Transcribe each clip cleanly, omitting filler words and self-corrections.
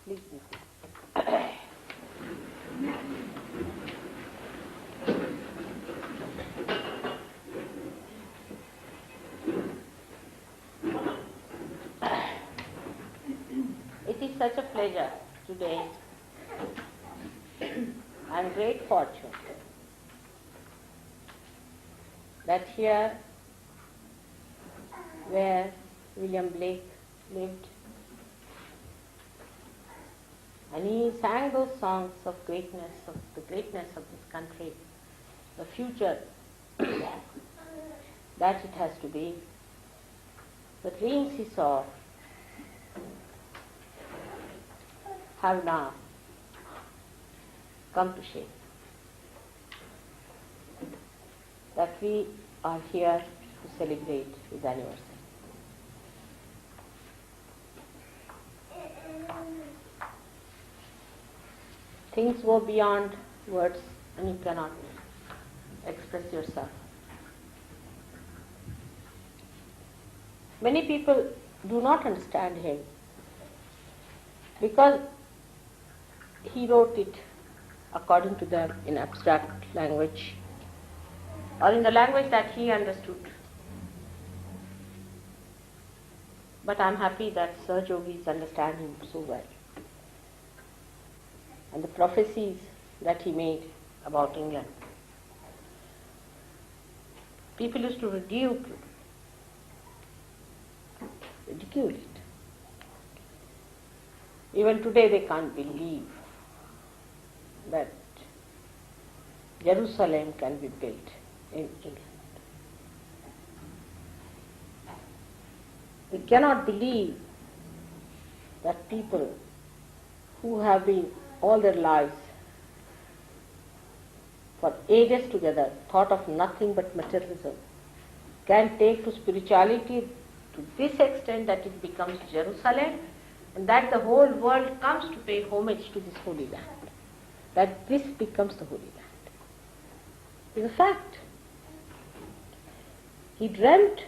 Please. It is such a pleasure today and great fortune that here where William Blake lived, and he sang those songs of greatness, of the greatness of this country, the future that it has to be, the dreams he saw have now come to shape. That we are here to celebrate his anniversary. Things go beyond words and you cannot express yourself. Many people do not understand him because he wrote it according to them in abstract language or in the language that he understood. But I'm happy that Sir Yogis understand him so well. And the prophecies that he made about England. People used to ridicule it. Even today they can't believe that Jerusalem can be built in England. They cannot believe that people who have been all their lives for ages together thought of nothing but materialism can take to spirituality to this extent that it becomes Jerusalem, and that the whole world comes to pay homage to this holy land, that this becomes the holy land. It's a fact. He dreamt,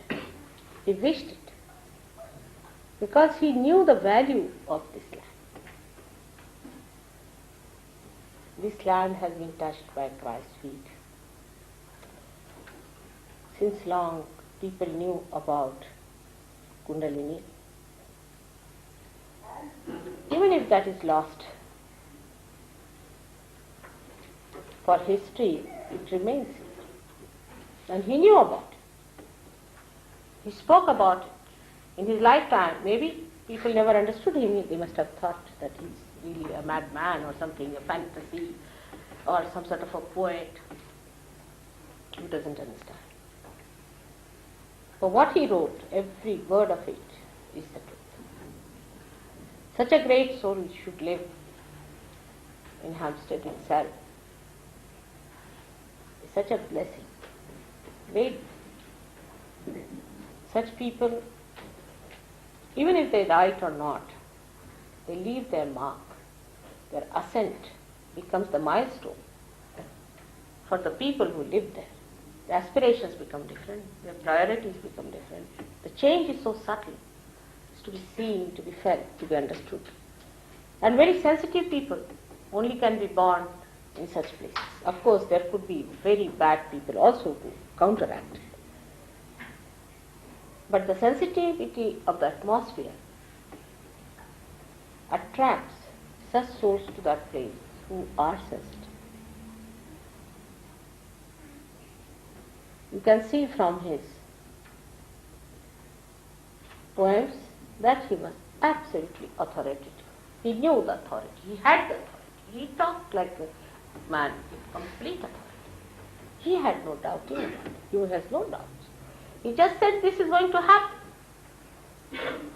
he wished it, because he knew the value of this land. This land has been touched by Christ's feet. Since long, people knew about Kundalini. Even if that is lost, for history, it remains. And he knew about it. He spoke about it in his lifetime. Maybe people never understood him. They must have thought that he's really a madman or something, a fantasy, or some sort of a poet who doesn't understand. But what he wrote, every word of it is the truth. Such a great soul should live in Hampstead itself. It's such a blessing. Great. Such people, even if they write or not, they leave their mark. Their ascent becomes the milestone for the people who live there. The aspirations become different, their priorities become different. The change is so subtle. It's to be seen, to be felt, to be understood. And very sensitive people only can be born in such places. Of course, there could be very bad people also who counteract. But the sensitivity of the atmosphere attracts such souls to that place who are sensitive. You can see from his poems that he was absolutely authoritative. He knew the authority. He had the authority. He talked like a man with complete authority. He had no doubt in it. He has no doubts. He just said this is going to happen.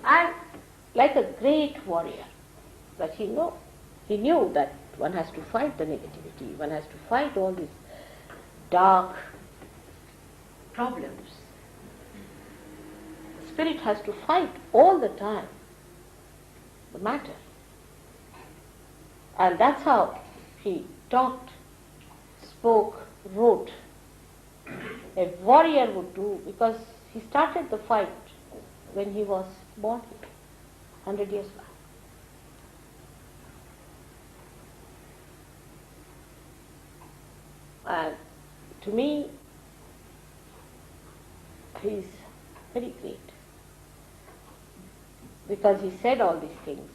And like a great warrior, that he knew that one has to fight the negativity, one has to fight all these dark problems. The spirit has to fight all the time the matter. And that's how he talked, spoke, wrote. A warrior would do, because he started the fight when he was born here, 100 years back. And to me, he is very great because he said all these things.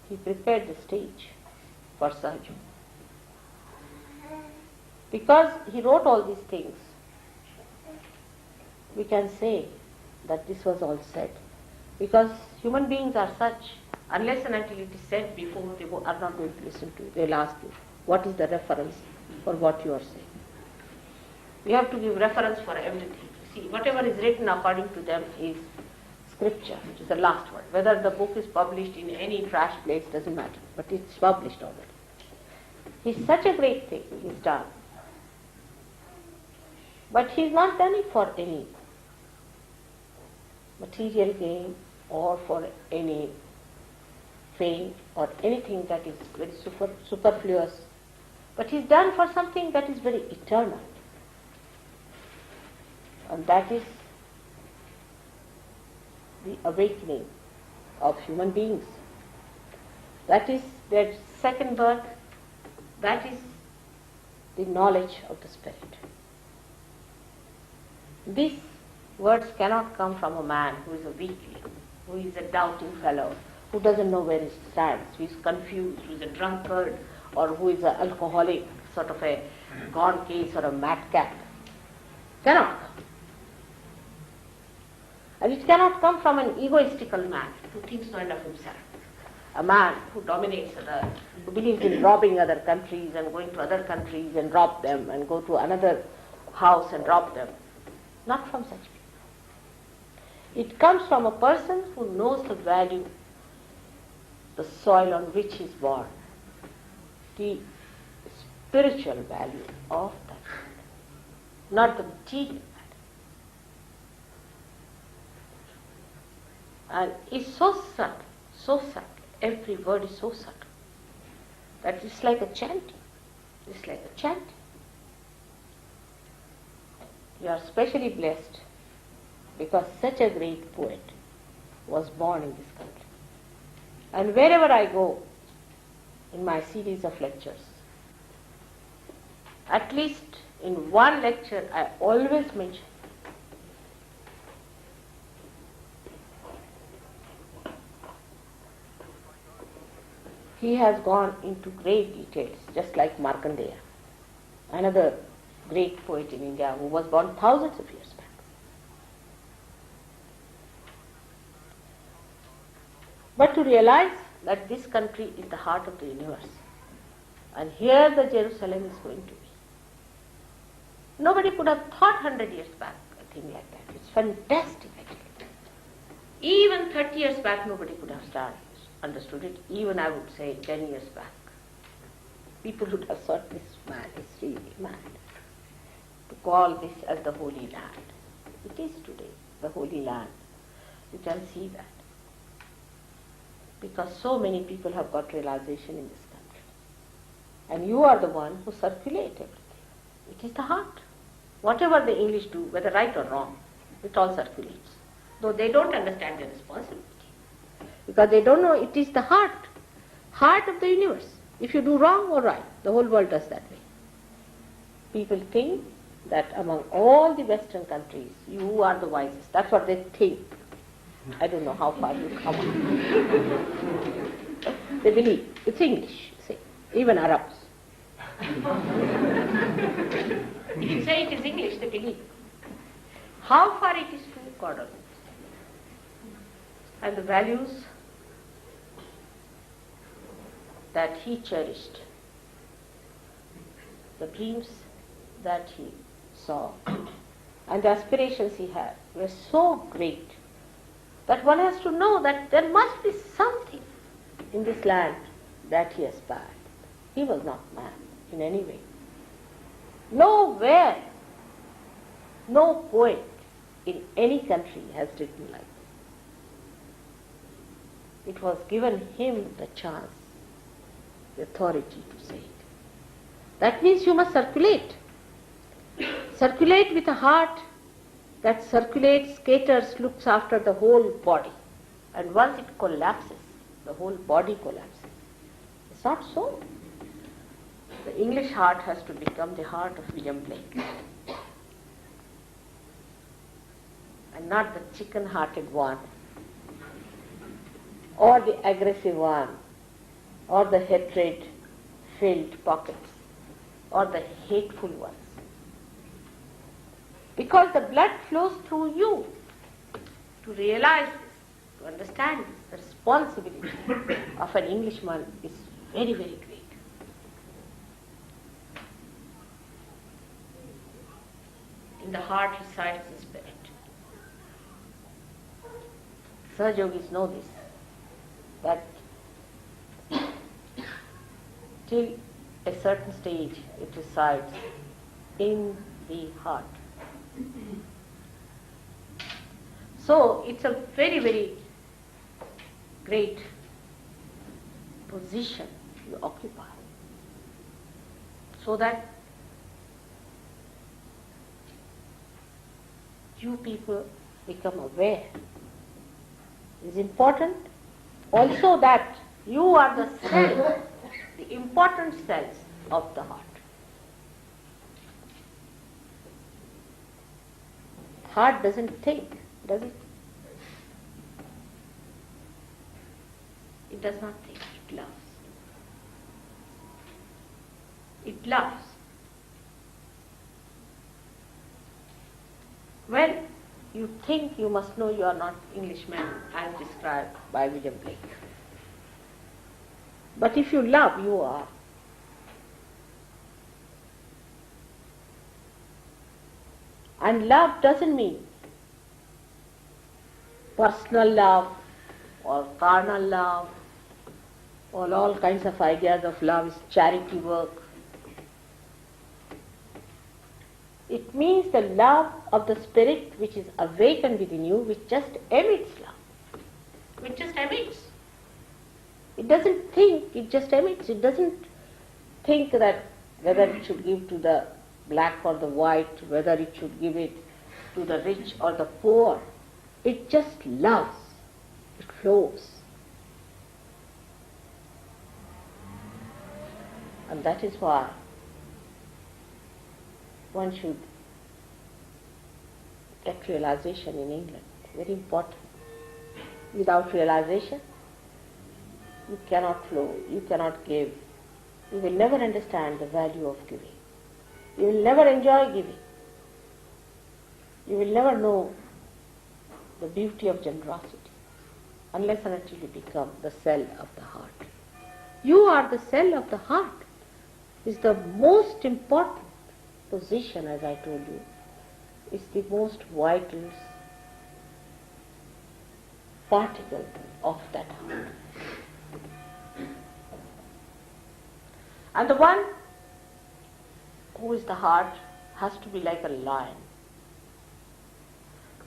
He prepared the stage for Sahajam. Because he wrote all these things, we can say that this was all said. Because human beings are such, unless and until it is said before, they are not going to listen to you. They will ask you, what is the reference for what you are saying? We have to give reference for everything. See, whatever is written according to them is scripture, which is the last word. Whether the book is published in any trash place doesn't matter, but it's published already. It's such a great thing he's done. But he's not done it for any material gain or for any fame or anything that is very superfluous. But he's done for something that is very eternal. And that is the awakening of human beings. That is their second birth. That is the knowledge of the Spirit. These words cannot come from a man who is a weakling, who is a doubting fellow, who doesn't know where he stands, who is confused, who is a drunkard, or who is an alcoholic, sort of a gone case or a madcap. Cannot come. And it cannot come from an egoistical man who thinks no end of himself. A man who dominates others, who believes in robbing other countries and going to other countries and rob them and go to another house and rob them. Not from such people. It comes from a person who knows the value, the soil on which he is born, the spiritual value of that, not the material value. And it's so subtle, every word is so subtle, that it's like a chanting. It's like a chanting. You are specially blessed because such a great poet was born in this country. And wherever I go in my series of lectures, at least in one lecture I always mention he has gone into great details, just like Markandeya, another great poet in India who was born thousands of years back. But to realize that this country is the heart of the universe, and here the Jerusalem is going to be. Nobody could have thought 100 years back a thing like that. It's fantastic actually. Even 30 years back nobody could have understood it. Even I would say 10 years back. People would have thought this man is really mad to call this as the Holy Land. It is today the Holy Land. You can see that. Because so many people have got realization in this country. And you are the one who circulate everything. It is the heart. Whatever the English do, whether right or wrong, it all circulates. Though they don't understand their responsibility. Because they don't know it is the heart of the universe. If you do wrong or right, the whole world does that way. People think that among all the Western countries, you are the wisest. That's what they think. I don't know how far you come on. They believe. It's English, see. Even Arabs. If you say it is English, they believe. How far it is true, God knows. And the values that he cherished, the dreams that he saw, and the aspirations he had were so great that one has to know that there must be something in this land that he aspired. He was not mad in any way. Nowhere, no poet in any country has written like this. It was given him the chance, the authority to say it. That means you must circulate. Circulate with a heart that circulates, caters, looks after the whole body. And once it collapses, the whole body collapses. It's not so. The English heart has to become the heart of William Blake, and not the chicken-hearted one, or the aggressive one, or the hatred-filled pockets, or the hateful ones. Because the blood flows through you. To realize this, to understand this, the responsibility of an Englishman is very, very great. In the heart resides the spirit. Sahaja-yogis know this, that till a certain stage it resides in the heart. So it's a very, very great position you occupy, so that you people become aware. It's important also that you are the cell, the important cells of the heart. Heart doesn't think, does it? It does not think, it loves. It loves. When you think, you must know you are not Englishman as described by William Blake. But if you love, you are. And love doesn't mean personal love or carnal love or all kinds of ideas of love is charity work. It means the love of the spirit which is awakened within you, which just emits love. Which just emits. It doesn't think, it just emits. It doesn't think that whether it should give to the black or the white, whether it should give it to the rich or the poor. It just loves. It flows. And that is why one should get realization in England. Very important. Without realization, you cannot flow, you cannot give. You will never understand the value of giving. You will never enjoy giving. You will never know the beauty of generosity unless and until you become the cell of the heart. You are the cell of the heart. It's the most important position, as I told you. It's the most vital particle of that heart. And the one who is the heart has to be like a lion.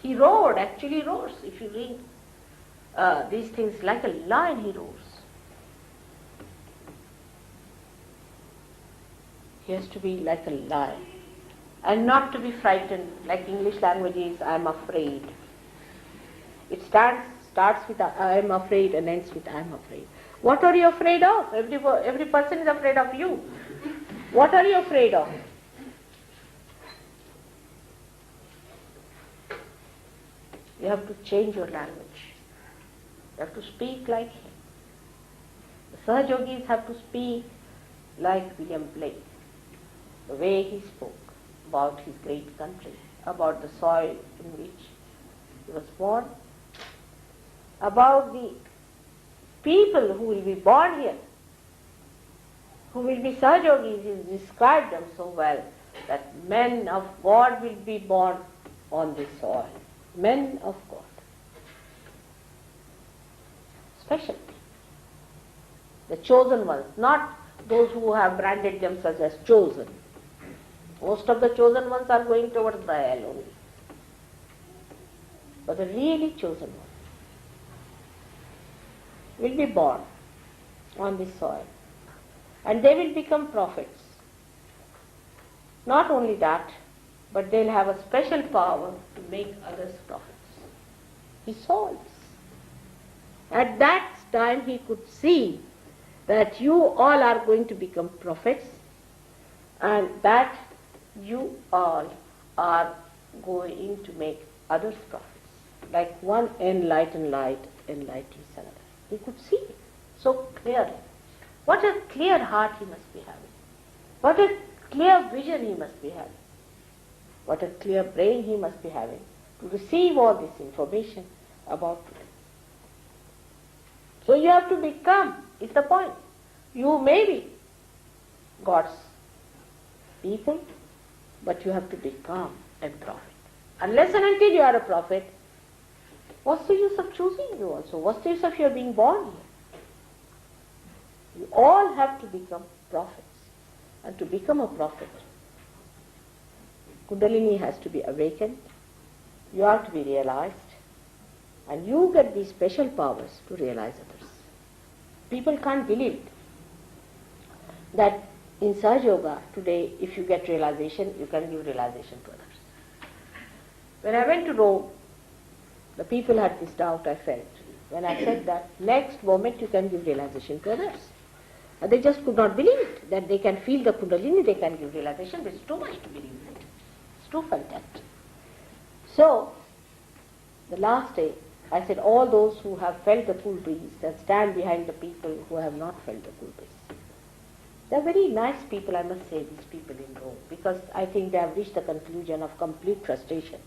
He roared, actually roars. If you read these things, like a lion he roars. He has to be like a lion and not to be frightened, like English language is, I am afraid. It starts with I am afraid and ends with I am afraid. What are you afraid of? Every person is afraid of you. What are you afraid of? You have to change your language. You have to speak like him. The Sahaja-yogis have to speak like William Blake, the way he spoke about his great country, about the soil in which he was born, about the people who will be born here, who will be Sahaja-yogis. He described them so well, that men of God will be born on this soil. Men of God. Special. The chosen ones, not those who have branded themselves as chosen. Most of the chosen ones are going towards the hell only. But the really chosen ones will be born on this soil. And they will become prophets. Not only that, but they'll have a special power to make others prophets. He saw this. At that time he could see that you all are going to become prophets and that you all are going to make others prophets. Like one enlightened light enlightens another. He could see it so clearly. What a clear heart he must be having. What a clear vision he must be having. What a clear brain he must be having to receive all this information about it. So you have to become, is the point. You may be God's people, but you have to become a prophet. Unless and until you are a prophet, what's the use of choosing you also? What's the use of your being born here? You all have to become prophets. And to become a prophet, Kundalini has to be awakened, you have to be realized, and you get these special powers to realize others. People can't believe that in Sahaja Yoga today, if you get realization, you can give realization to others. When I went to Rome, the people had this doubt I felt. When I said that, next moment you can give realization to others. And they just could not believe it, that they can feel the Kundalini, they can give realization. It's too much to believe it. It's too fantastic. So, the last day, I said, all those who have felt the cool breeze, that stand behind the people who have not felt the cool breeze. They're very nice people, I must say, these people in Rome, because I think they have reached the conclusion of complete frustration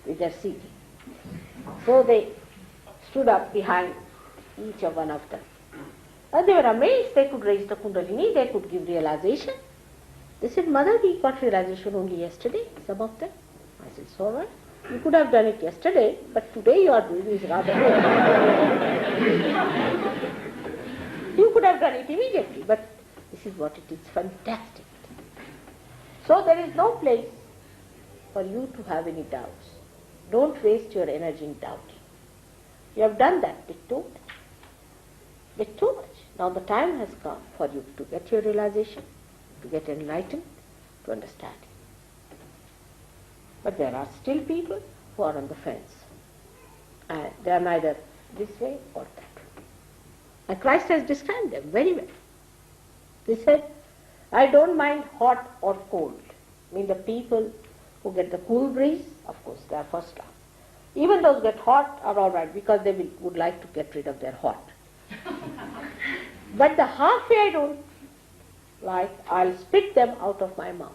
with their seeking. So they stood up behind each of one of them. And they were amazed, they could raise the Kundalini, they could give realization. They said, Mother, we got realization only yesterday, some of them. I said, so what? You could have done it yesterday, but today you are doing is rather good. You could have done it immediately, but this is what it is, fantastic. So there is no place for you to have any doubts. Don't waste your energy in doubting. You have done that, bit too much. Bit too much. Now the time has come for you to get your realization, to get enlightened, to understand it. But there are still people who are on the fence. And they are neither this way or that way. And Christ has described them very well. He said, I don't mind hot or cold. I mean the people who get the cool breeze, of course, they are first class. Even those who get hot are all right because they would like to get rid of their hot. But the halfway I don't like, I'll spit them out of my mouth.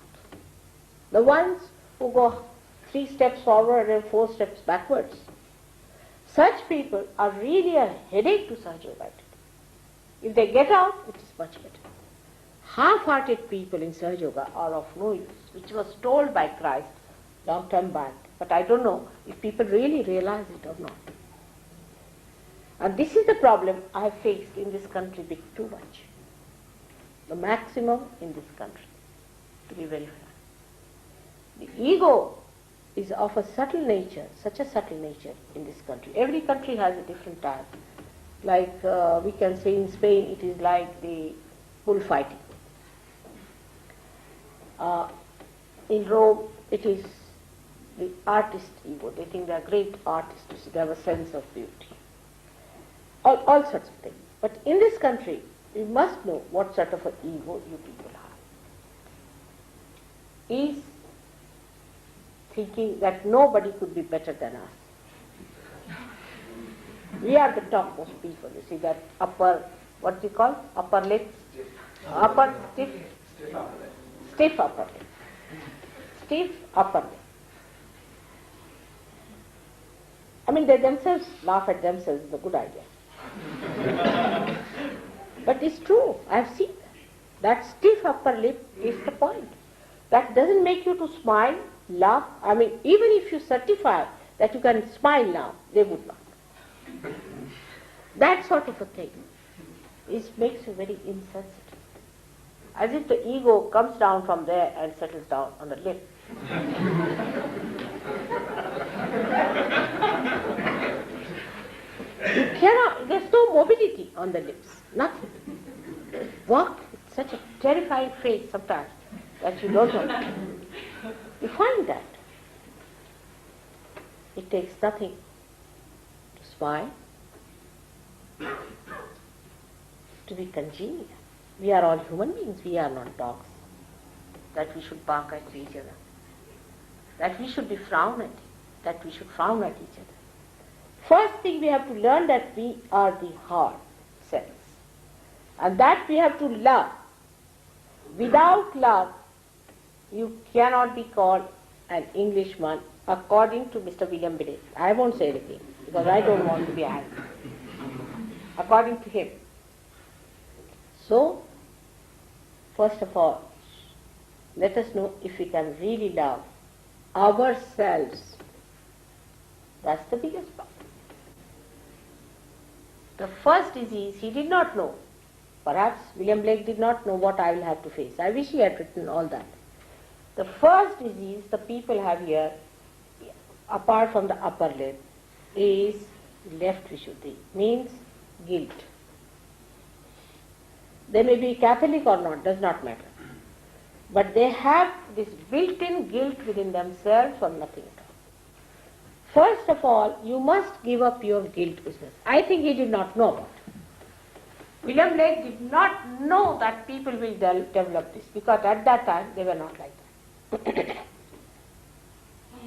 The ones who go 3 steps forward and 4 steps backwards, such people are really a headache to Sahaja Yoga. If they get out, it is much better. Half-hearted people in Sahaja Yoga are of no use, which was told by Christ long time back. But I don't know if people really realize it or not. And this is the problem I have faced in this country bit too much. The maximum in this country, to be very frank. The ego is of a subtle nature, such a subtle nature in this country. Every country has a different type. Like we can say in Spain, it is like the bullfighting. In Rome, it is the artist ego. They think they are great artists. They have a sense of beauty. All sorts of things. But in this country, we must know what sort of an ego you people have. Is thinking that nobody could be better than us. We are the topmost people. You see that upper, what do you call? Upper lip? Upper, stiff? Stiff upper lip. Stiff upper lip. I mean, they themselves laugh at themselves. It's a good idea. But it's true. I have seen that. That stiff upper lip is the point. That doesn't make you to smile, laugh. I mean, even if you certify that you can smile now, they would not. That sort of a thing makes you very insensitive. As if the ego comes down from there and settles down on the lip. You cannot, there's no mobility on the lips, nothing. Walk with such a terrifying face sometimes that you don't know. You find that. It takes nothing to smile, to be congenial. We are all human beings, we are not dogs. that we should bark at each other, that we should be frowned at, that we should frown at each other. First thing we have to learn that we are the heart cells, and that we have to love. Without love, you cannot be called an Englishman, according to Mr. William Biddet. I won't say anything because I don't want to be angry. According to him. So, first of all, let us know if we can really love ourselves. That's the biggest problem. The first disease he did not know. Perhaps William Blake did not know what I will have to face. I wish he had written all that. The first disease the people have here, apart from the upper lip, is left Vishuddhi, means guilt. They may be Catholic or not, does not matter. But they have this built-in guilt within themselves for nothing at all. First of all, you must give up your guilt business. I think he did not know about it. William Blake did not know that people will develop this, because at that time they were not like that.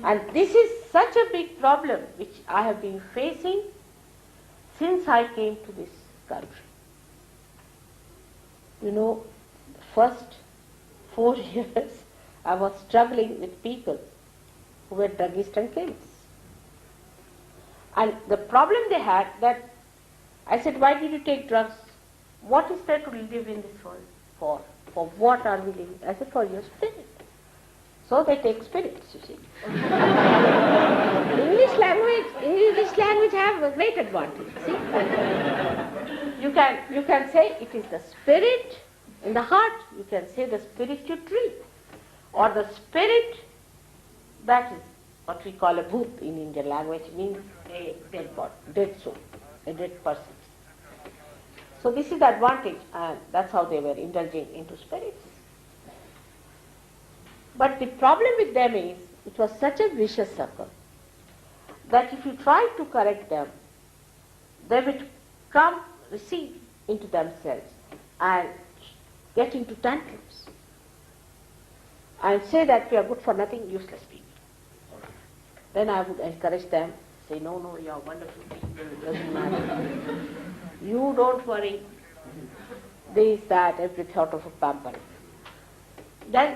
And this is such a big problem which I have been facing since I came to this country. You know, the first 4 years I was struggling with people who were druggists and chemists. And the problem they had, that I said, why did you take drugs? What is there to live in this world for? For what are we living? I said, for your spirit. So they take spirits, you see. English language have a great advantage. See? You can say it is the spirit in the heart. You can say the spirit you treat, or the spirit, that is what we call a bhoot in Indian language, means a dead body, dead soul, a dead person. So this is the advantage, and that's how they were indulging into spirits. But the problem with them is, it was such a vicious circle that if you try to correct them, they would recede into themselves and get into tantrums and say that we are good for nothing, useless people. Then I would encourage them, say, no, you are wonderful people, it doesn't matter. You don't worry, this, that, every thought of a pampering. Then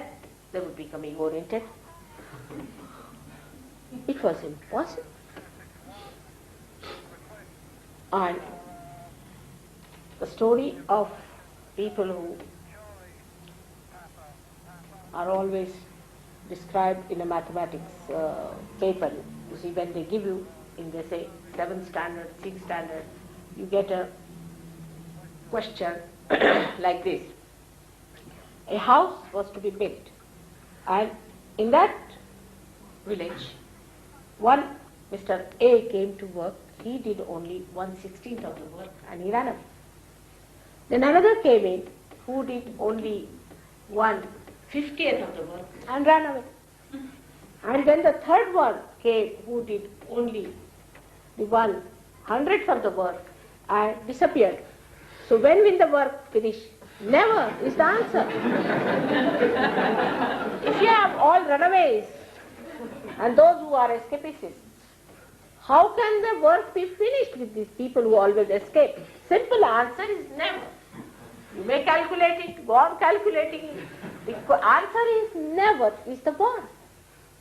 they would become ego-oriented. It was impossible. And the story of people who are always described in a mathematics paper, you see, when they give you, in they say 7th standard, 6th standard, you get a question like this. A house was to be built, and in that village, one Mr. A came to work. He did only 1/16 of the work and he ran away. Then another came in who did only 1/50th of the work and ran away. And then the third one came who did only the 1/100th of the work and disappeared. So when will the work finish? Never is the answer. If you have all runaways and those who are escapists, how can the work be finished with these people who always escape? Simple answer is never. You may calculate it, go on calculating it. The answer is never is the one.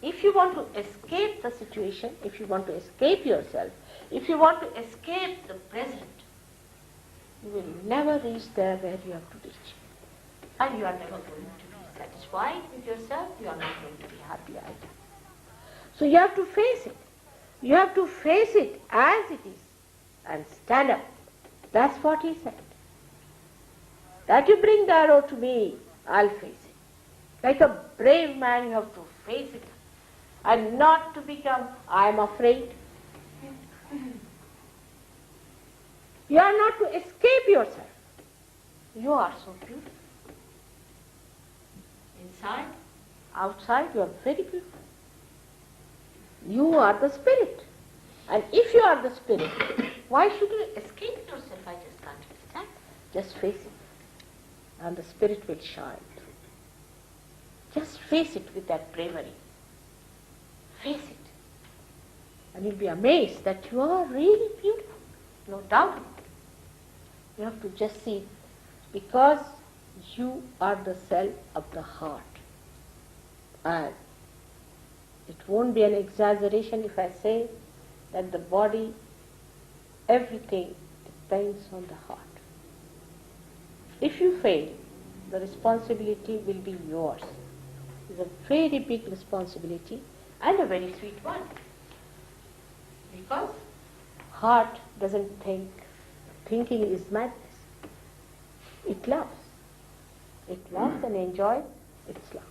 If you want to escape the situation, if you want to escape yourself, if you want to escape the present, you will never reach there where you have to reach. And you are never going to be satisfied with yourself, you are not going to be happy either. So you have to face it. You have to face it as it is and stand up. That's what he said. That you bring the arrow to me, I'll face it. Like a brave man, you have to face it. And not to become, I am afraid. You are not to escape yourself. You are so beautiful. Inside, outside, you are very beautiful. You are the spirit. And if you are the spirit, why should you escape yourself? I just can't understand. Just face it. And the spirit will shine. Just face it with that bravery. Face it. And you'll be amazed that you are really beautiful. No doubt. You have to just see it. Because you are the cell of the heart. And it won't be an exaggeration if I say that the body, everything depends on the heart. If you fail, the responsibility will be yours. It's a very big responsibility and a very sweet one. Because heart doesn't think. Thinking is madness. It loves. It loves and enjoys its love.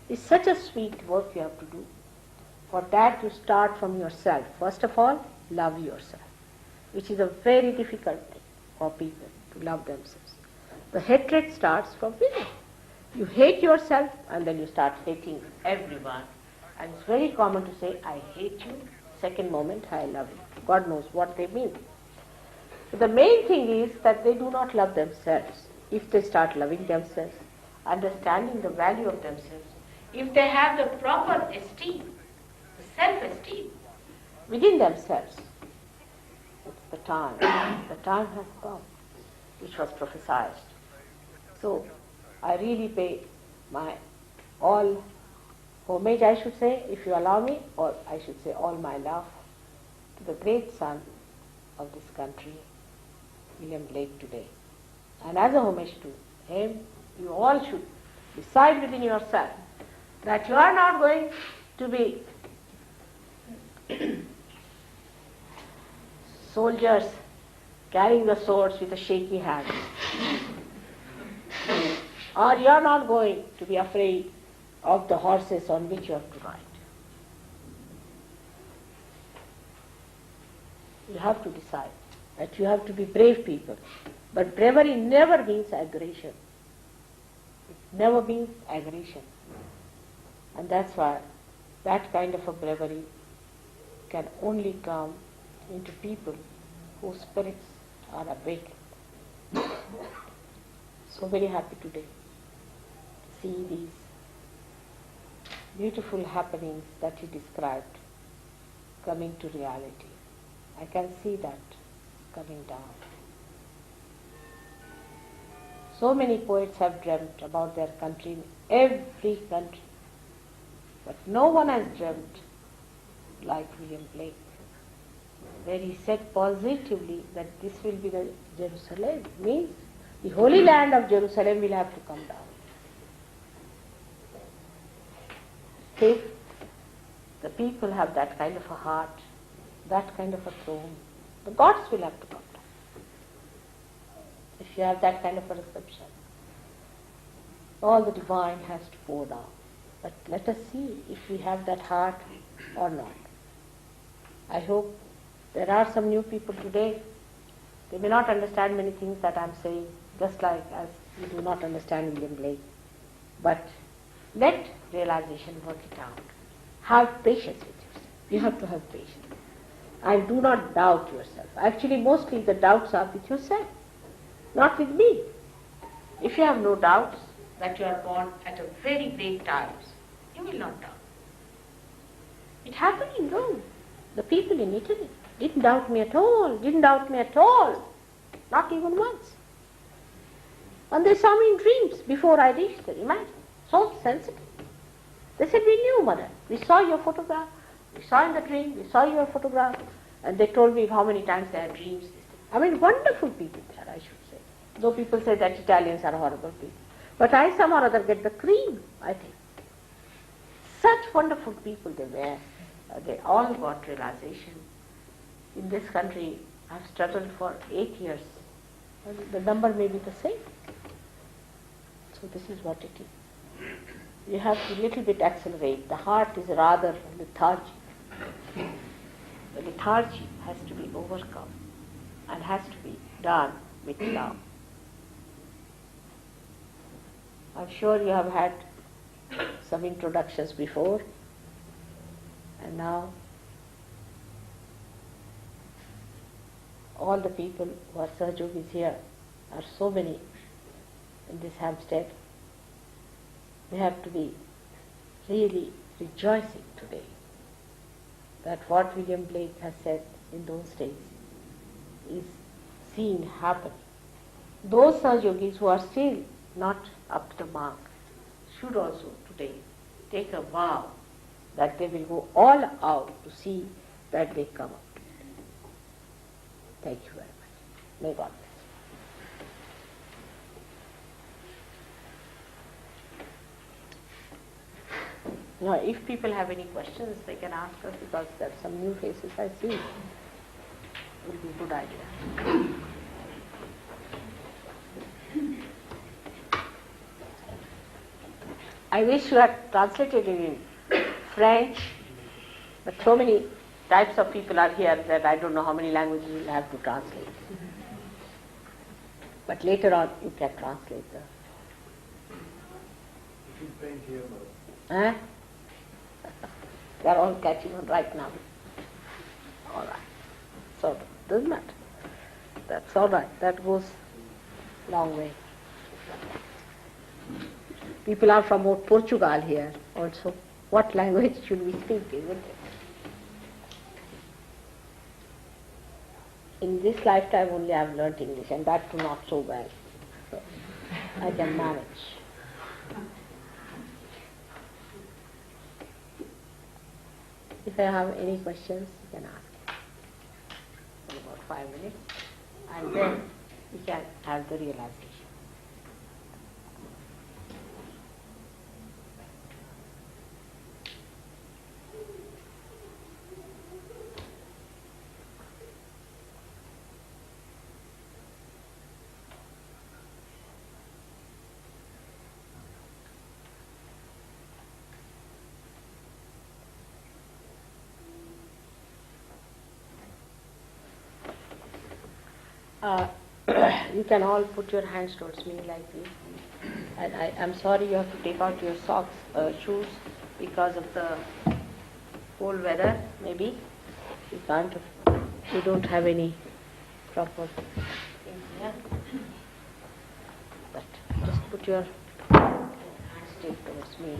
It's such a sweet work you have to do. For that you start from yourself. First of all, love yourself, which is a very difficult thing for people to love themselves. The hatred starts from within. You hate yourself and then you start hating everyone. And it's very common to say, I hate you. Second moment, I love you. God knows what they mean. But the main thing is that they do not love themselves. If they start loving themselves, understanding the value of themselves, if they have the proper esteem, the self-esteem within themselves, it's the time. The time has come, which was prophesied. So, I really pay my all homage, I should say, if you allow me, or I should say all my love to the great son of this country, William Blake, today. And as a homage to him, you all should decide within yourself that you are not going to be soldiers carrying the swords with a shaky hand. Or you are not going to be afraid of the horses on which you have to ride. You have to decide that you have to be brave people. But bravery never means aggression. It never means aggression. And that's why that kind of a bravery can only come into people whose spirits are awakened. So very happy today to see these beautiful happenings that he described coming to reality. I can see that coming down. So many poets have dreamt about their country in every country, but no one has dreamt like William Blake, where he said positively that this will be the Jerusalem, means the Holy Land of Jerusalem will have to come down. If the people have that kind of a heart, that kind of a throne, the gods will have to come down. If you have that kind of a reception, all the divine has to pour down. But let us see if we have that heart or not. I hope there are some new people today. They may not understand many things that I am saying, just like as we do not understand William Blake. But let realization work it out. Have patience with yourself. You have to have patience. And do not doubt yourself. Actually, mostly the doubts are with yourself, not with me. If you have no doubts that you are born at a very great times, you will not doubt. It happened in Rome. The people in Italy didn't doubt me at all, not even once. And they saw me in dreams before I reached there. Imagine, so sensitive. They said, we knew, mother. We saw your photograph. We saw in the dream, we saw your photograph. And they told me how many times they had dreams. I mean, wonderful people there, I should say. Though people say that Italians are horrible people. But I somehow or other get the cream, I think. Such wonderful people they were. They all got realization. In this country, I've struggled for 8 years. And the number may be the same. So this is what it is. You have to little bit accelerate. The heart is rather lethargic. The lethargy has to be overcome and has to be done with love. I'm sure you have had some introductions before, and now all the people who are Sahajogis here are so many in this Hampstead. we have to be really rejoicing today that what William Blake has said in those days is seen happen. Those Saj Yogis who are still not up to the mark should also today take a vow that they will go all out to see that they come up to it. Thank you very much. May God bless. Now, if people have any questions, they can ask us, because there are some new faces I see. It will be a good idea. I wish you had translated it in French, but so many types of people are here that I don't know how many languages you'll have to translate. But later on you can translate the... Huh? They are all catching on right now. All right. So, doesn't matter. That's all right. That goes a long way. People are from Portugal here also. What language should we speak, isn't it? In this lifetime only I have learnt English, and that too not so well. So I can manage. If I have any questions, you can ask. In about 5 minutes, and then we can have the realization. You can all put your hands towards me like this. And I'm sorry you have to take out your socks, shoes, because of the cold weather, maybe. You don't have any proper things here. But just put your hands straight towards me.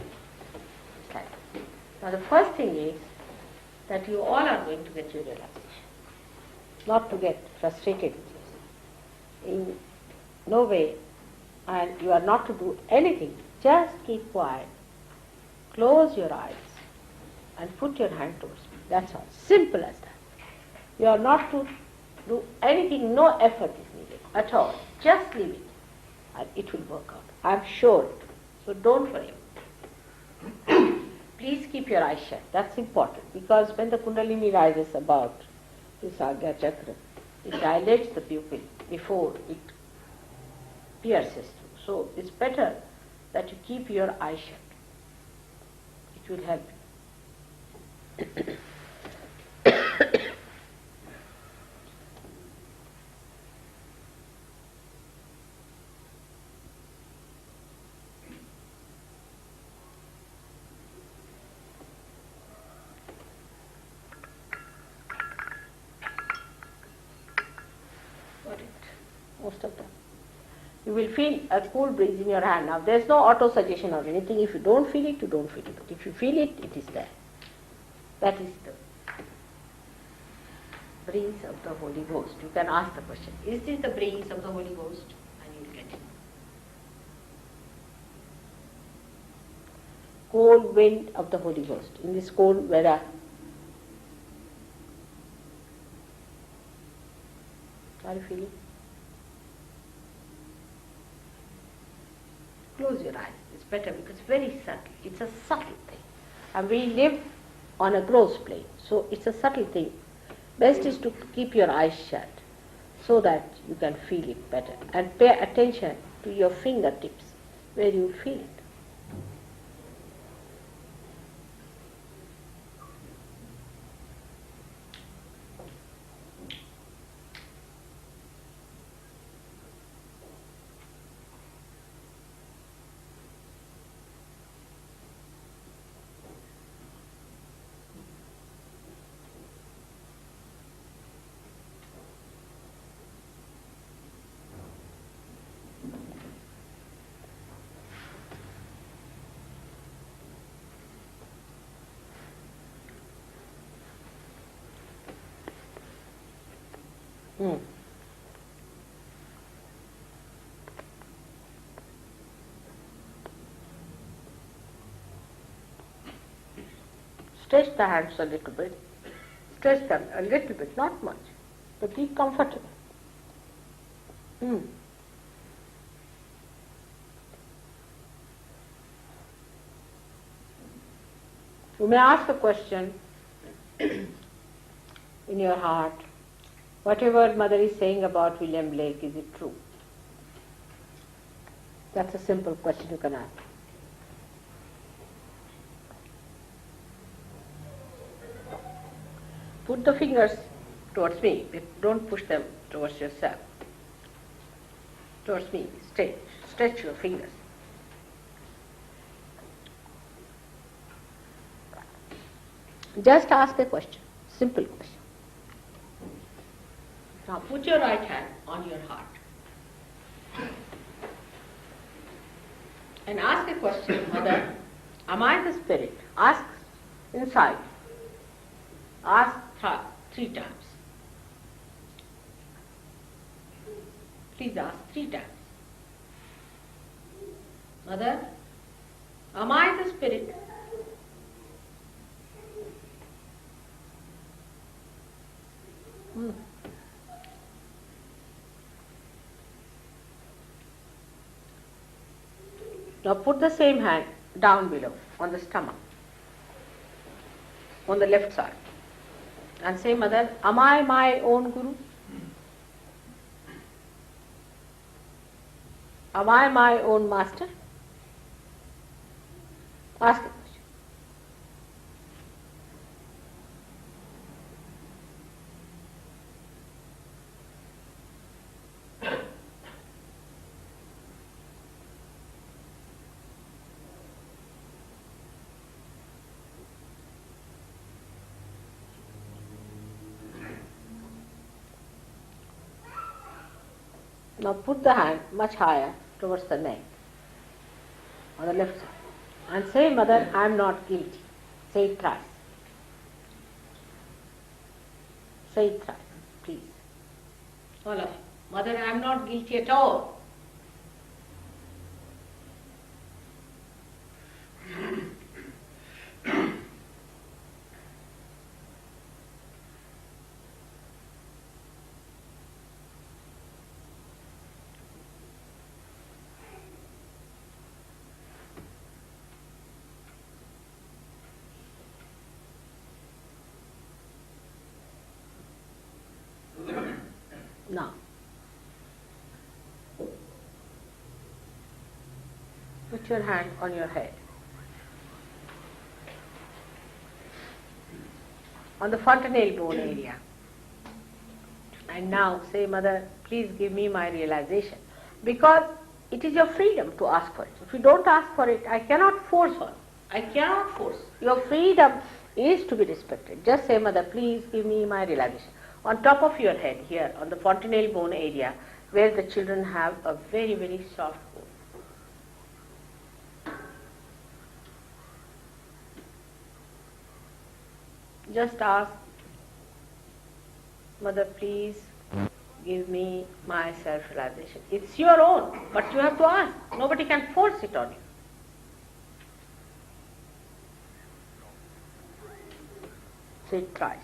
Just like that. Now the first thing is that you all are going to get your relaxation. Not to get frustrated with yourself. In no way, and you are not to do anything. Just keep quiet. Close your eyes and put your hand towards me. That's all. Simple as that. You are not to do anything. No effort is needed at all. Just leave it, and it will work out. I'm sure. So don't worry. Please keep your eyes shut. That's important, because when the Kundalini rises about this Agya Chakra, it dilates the pupil before it pierces through. So it's better that you keep your eyes shut. It will help you. Most of them. You will feel a cool breeze in your hand. Now there is no auto-suggestion or anything. If you don't feel it, you don't feel it. But if you feel it, it is there. That is the breeze of the Holy Ghost. You can ask the question, is this the breeze of the Holy Ghost? And you will get it. Cold wind of the Holy Ghost. In this cold weather, are you feeling? Close your eyes. It's better because it's very subtle. It's a subtle thing. And we live on a gross plane. So it's a subtle thing. Best is to keep your eyes shut so that you can feel it better. And pay attention to your fingertips where you feel it. Hmm. Stretch the hands a little bit. Stretch them a little bit, not much, but be comfortable. Hmm. You may ask a question in your heart. Whatever mother is saying about William Blake, is it true? That's a simple question you can ask. Put the fingers towards me. Don't push them towards yourself. Towards me. Stretch your fingers. Just ask a question. Simple question. Now put your right hand on your heart. And ask a question, Mother, am I the spirit? Ask inside. Ask three times. Please ask 3 times. Mother, am I the spirit? Now put the same hand down below on the stomach, on the left side, and say, Mother, am I my own Guru? Am I my own master? Ask a question. Now put the hand much higher towards the neck, on the left side, and say, Mother, I am not guilty. Say it thrice. Say it thrice, please. All of you. Mother, I am not guilty at all. Now, put your hand on your head, on the fontanelle bone area. And now say, Mother, please give me my realization. Because it is your freedom to ask for it. If you don't ask for it, I cannot force on. I cannot force. Your freedom is to be respected. Just say, Mother, please give me my realization. On top of your head, here, on the fontanelle bone area, where the children have a very, very soft bone. Just ask, Mother, please give me my self-realization. It's your own, but you have to ask. Nobody can force it on you. Say it twice.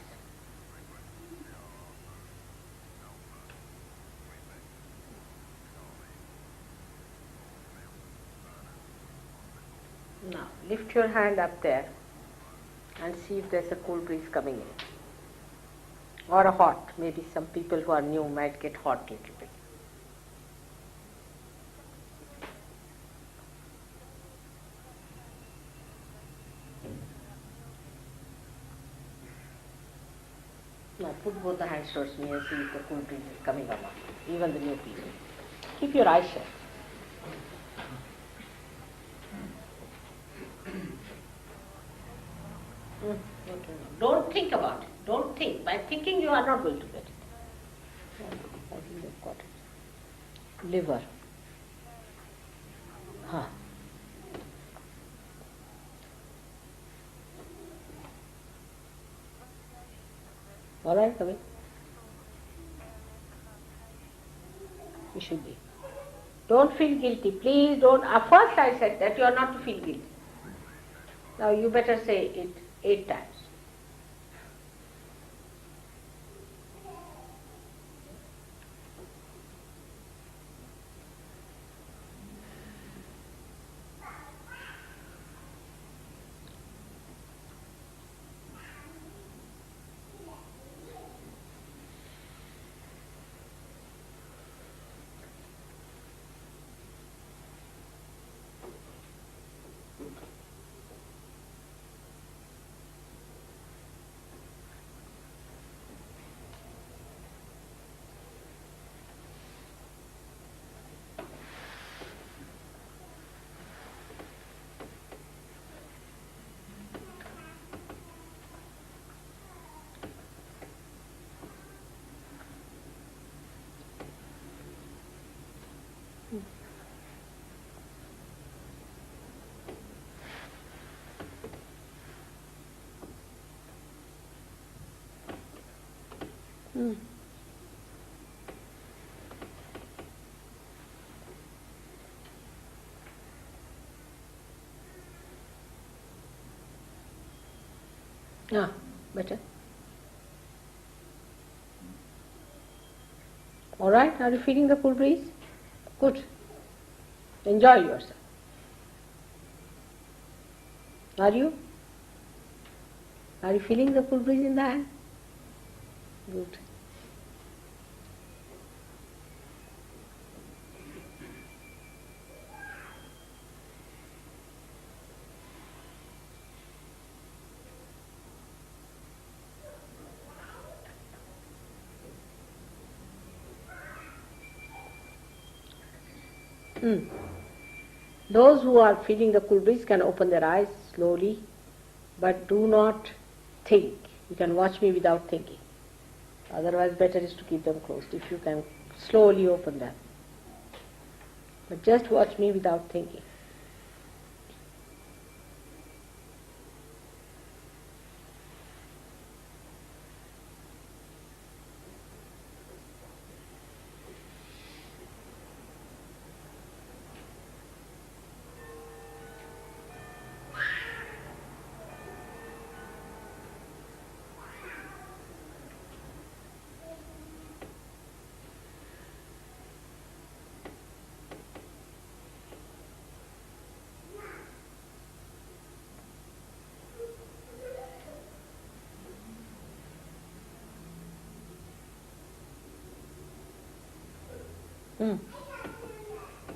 Now, lift your hand up there and see if there's a cool breeze coming in. Or a hot. Maybe some people who are new might get hot a little bit. Now, put both the hands towards me and see if the cool breeze is coming or not. Even the new people. Keep your eyes shut. Don't think about it. Don't think. By thinking you are not going to get it. I think you've got it. Liver. Huh. All right, Kavi? you should be. Don't feel guilty. Please don't. At first I said that you are not to feel guilty. Now you better say it 8 times. Ah, better. All right, are you feeling the cool breeze? Good. Enjoy yourself. Are you? Are you feeling the cool breeze in the hand? Good. Those who are feeling the cool breeze can open their eyes slowly, but do not think. You can watch me without thinking. Otherwise, better is to keep them closed if you can slowly open them. But just watch me without thinking.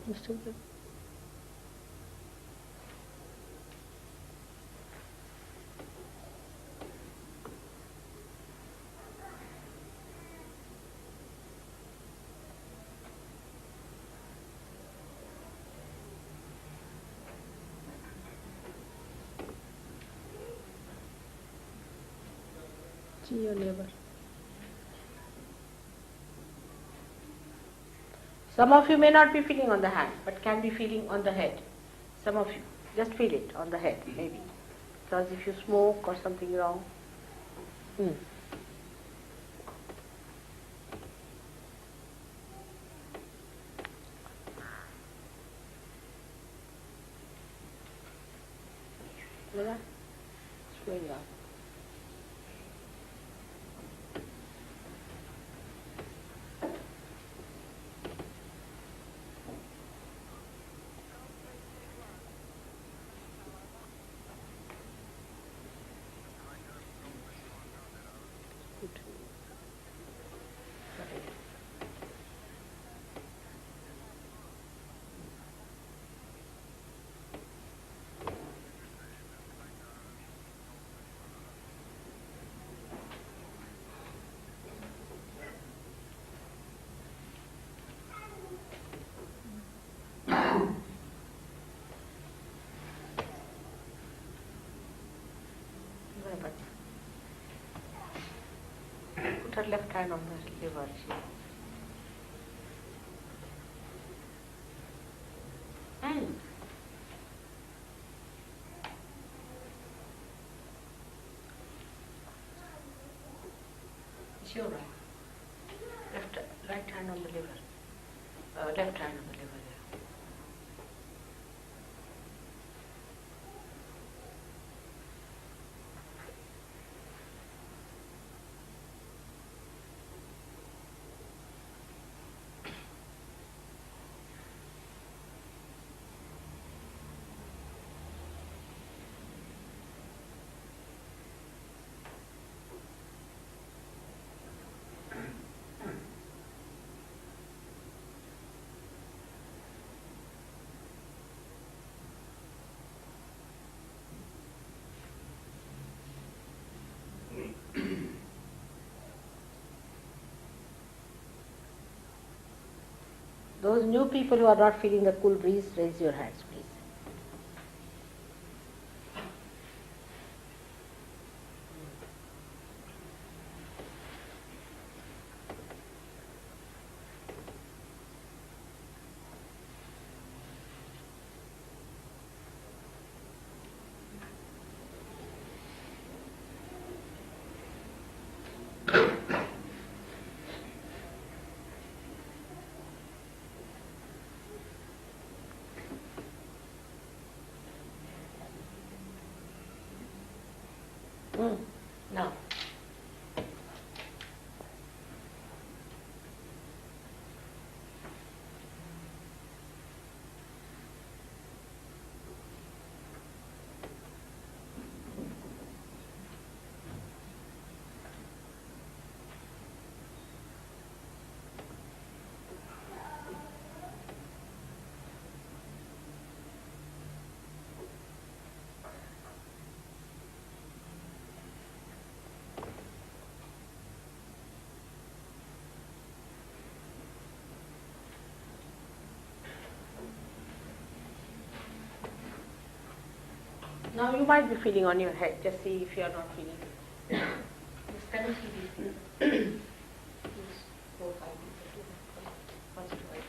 Mr. Good. See your neighbor. Some of you may not be feeling on the hand, but can be feeling on the head. Some of you, just feel it on the head, maybe. Because if you smoke or something wrong. It's going on. Put her left hand on the liver. It's your right. Right hand on the liver. Left hand on the liver there. Those new people who are not feeling the cool breeze, raise your hands, please. Now. Now you might be feeling on your head, just see if you are not feeling it. Just let us see these things. These 4 or 5 people. First right.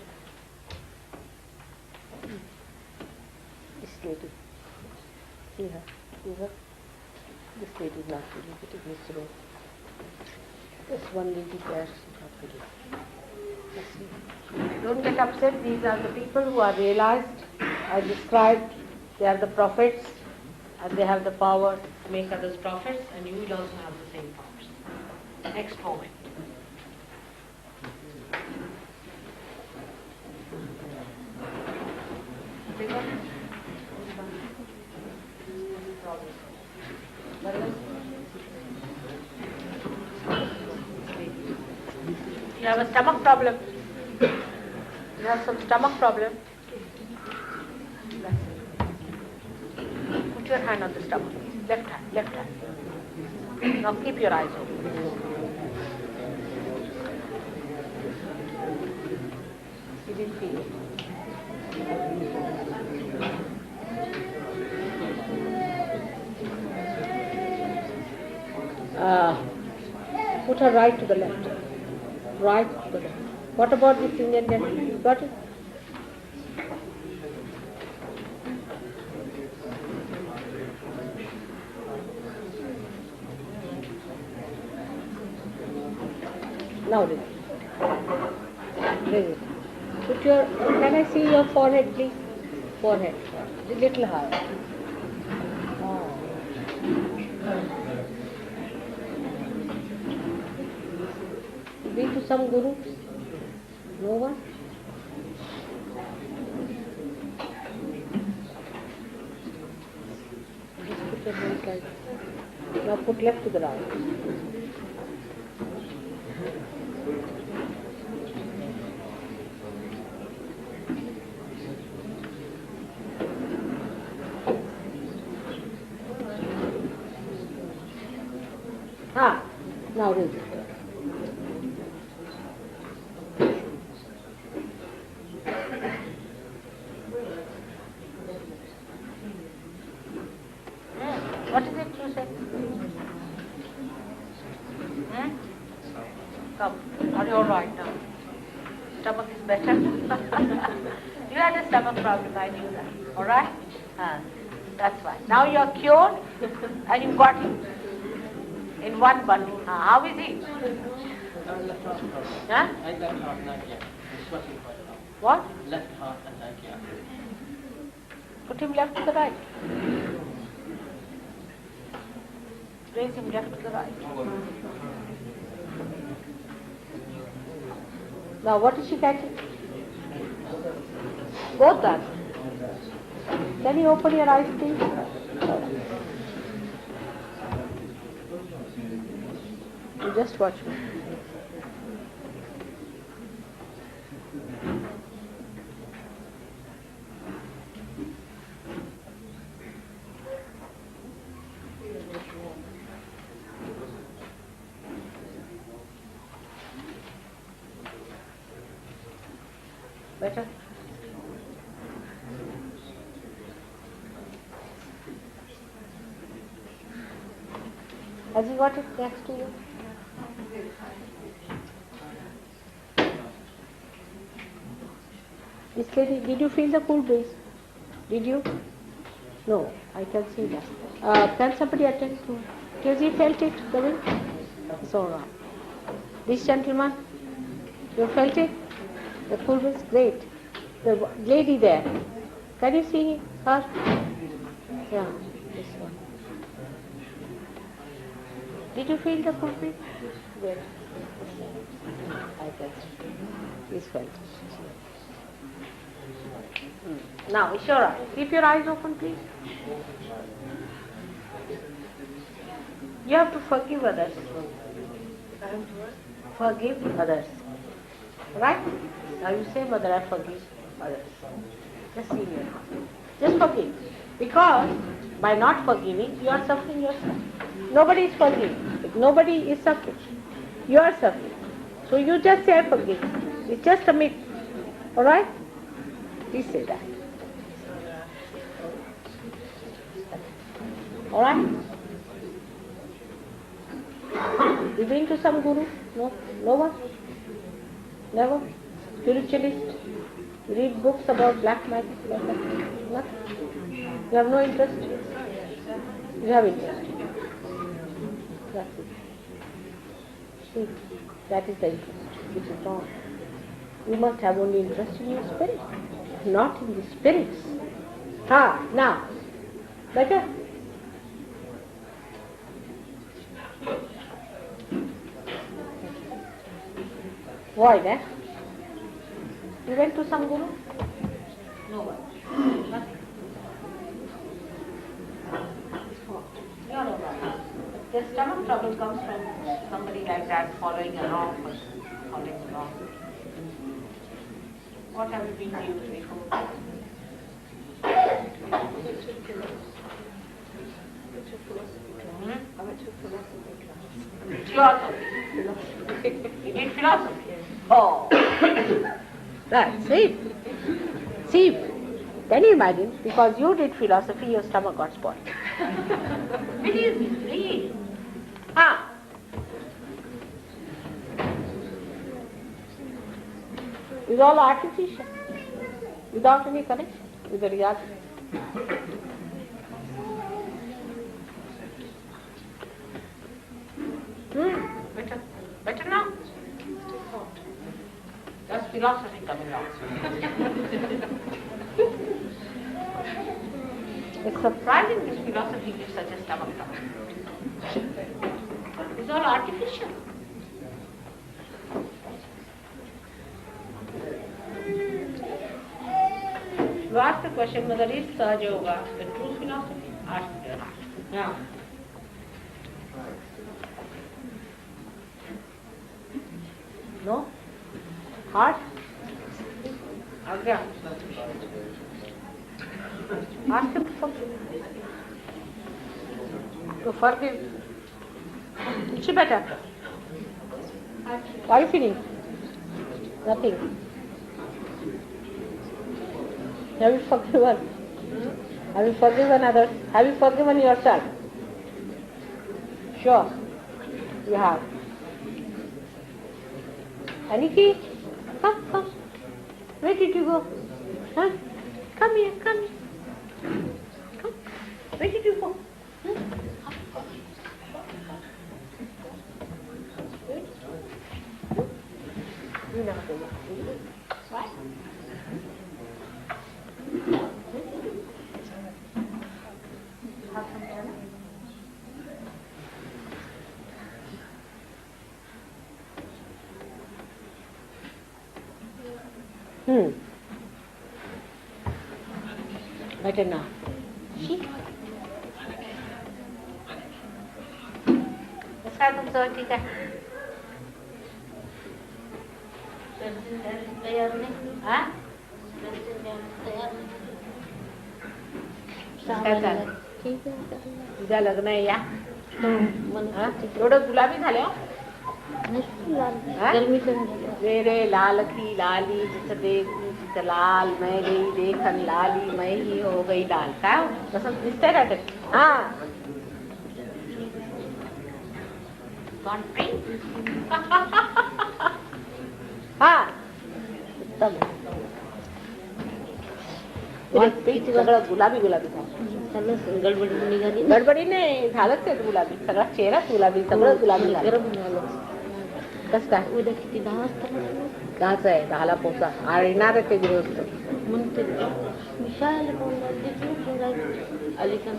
This lady. See her. See her. This lady is not feeling it in this room. This one lady there is not feeling it. Let's see. Don't get upset. These are the people who are realized, I described. They are the prophets. And they have the power to make others prophets, and you will also have the same powers. Next moment. You have a stomach problem. You have some stomach problem. Put your hand on the stomach. Left hand, left hand. Now keep your eyes open. You didn't feel it. Put her right to the left. Right to the left. What about this Indian gentleman? You got it? Now raise it. Raise it. Put your, can I see your forehead, please? Forehead. A little higher. Oh. You been to some guru? No one? Just put your hand like. Now put left to the right. Now raise it. What is it you said? Come, are you all right now? Stomach is better? You had a stomach problem, I knew that. All right? That's fine. Now you are cured and you got him in one bundle. How is he? Huh? I left off, not yet. It's working quite well. What? Left heart attack, yeah. Put him left to the right. Raise him left to the right. Now what is she catching? Both are. Can you open your eyes, please? You just watch me. Better? Has he got it next to you? This lady, did you feel the cool breeze? Did you? No, I can see that. Can somebody attend to it? Has he felt it, the wind? It's all right. This gentleman, you felt it? The cool breeze? Great. The lady there, can you see her? Yeah, this one. Did you feel the cool breeze? Good. I felt it. Please felt it. Now, Ishora, keep your eyes open, please. You have to forgive others. Forgive others. Right? Now you say, Mother, I forgive others. Just see your heart. Just forgive. Because by not forgiving, you are suffering yourself. Nobody is forgiving. If nobody is suffering, you are suffering. So you just say, I forgive. It's just a myth. Alright? Please say that. Alright? You been to some guru? No? No one? Never? Spiritualist? You read books about black magic? Nothing? You have no interest? You have interest. That's it. See, that is the interest, which is wrong. You must have only interest in your spirit, not in the spirits. Now, better? Why that? You went to some guru? No one. Nothing. You are alright. The stomach trouble comes from somebody like that following a wrong person, following a wrong person. What have you been used before? I went to a philosophy class. Philosophy. You did philosophy? Oh. Right, see, can you imagine? Because you did philosophy, your stomach got spoiled. Believe me, please. It's all artificial, without any connection with the reality. Better now? That's philosophy coming out. It's surprising this philosophy gives such a stomach trouble. It's all artificial. You ask the question whether is Sahaja Yoga the true philosophy? Ask it or not. Yeah. No? Hard? Agya. Ask him to forgive. To forgive. Is she better? How are you feeling? Nothing. Have you forgiven? Have you forgiven others? Have you forgiven yourself? Sure. You have. Aniki, come. Where did you go? Huh? Come here. Come. Where did you go? You never go. Right? Have some banana? Better now. See? कसं आहे तुमचं? ठीक आहे. तयार नाही? हा? काय चाललं? उद्या लग्न आहे या. एवढं गुलाबी झालं. मेरे लाल की लाली जिचं देख तिचं लाल मैं गई देखन लाली मैं ही हो गई लाल. काय कसं दिसतंय का ते? हा हा उत्तम. सगळं गुलाबी गुलाबी झालं. गडबडी नाही झालंच ते गुलाबी. सगळा चेहराच गुलाबी, सगळं गुलाबी झालं. कस काय? उद्या किती 10 वाजता? 10च आहे. 10ला पोहोचा. येणार आहे ते गृहस्थ म्हणते आली का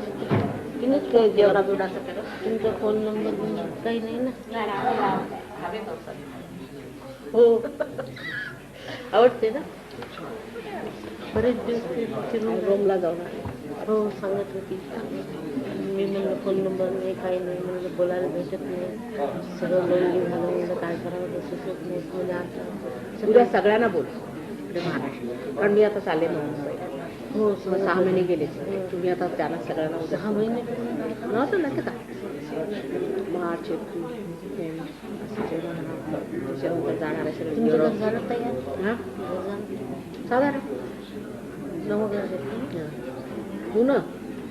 तिनेच जेवणा बिवणाचं केलं. तुमचा फोन नंबर काही नाही ना? हो आवडते ना. बरेच दिवस रोमला जाऊन. हो सांगत होती. मी म्हणलं फोन नंबर नाही काही नाही म्हणलं बोलायला भेटत नाही. सगळं लोनली झालं म्हणलं काय करावं तसंच नाही. म्हणजे आता उद्या सगळ्यांना बोल महाराष्ट्र. कारण मी आता चालले मुंबईला. हो 6 महिने गेले. तुम्ही आता त्यांना सगळ्यांना 6 महिने नव्हतं नाही का? मार्च एप्रिल त्याच्यानंतर जाणार आहे सगळं. झालं तयार? हां साधारण 9,000 जुनं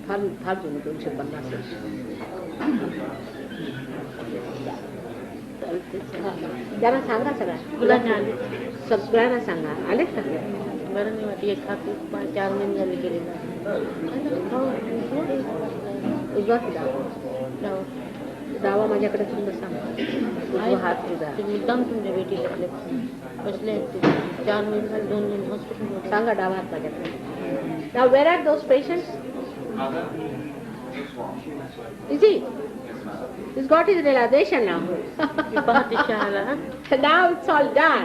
फार फार जुनं 250. त्यांना सांगा सगळ्यांना सांगा. आलेत का? बरं नाही वाटत. एक हात 4 महिने झाले गेलेला. डावा माझ्याकडे सुद्धा सांगा. हात तुझा मुद्दाम तुमच्या भेटीला बसले आहेत. 4 महिने झाले 2 महिने हॉस्पिटल. सांगा डावा हात माझ्याकडे. Now where are those patients? Is he? He's got his realization now. Now it's all done.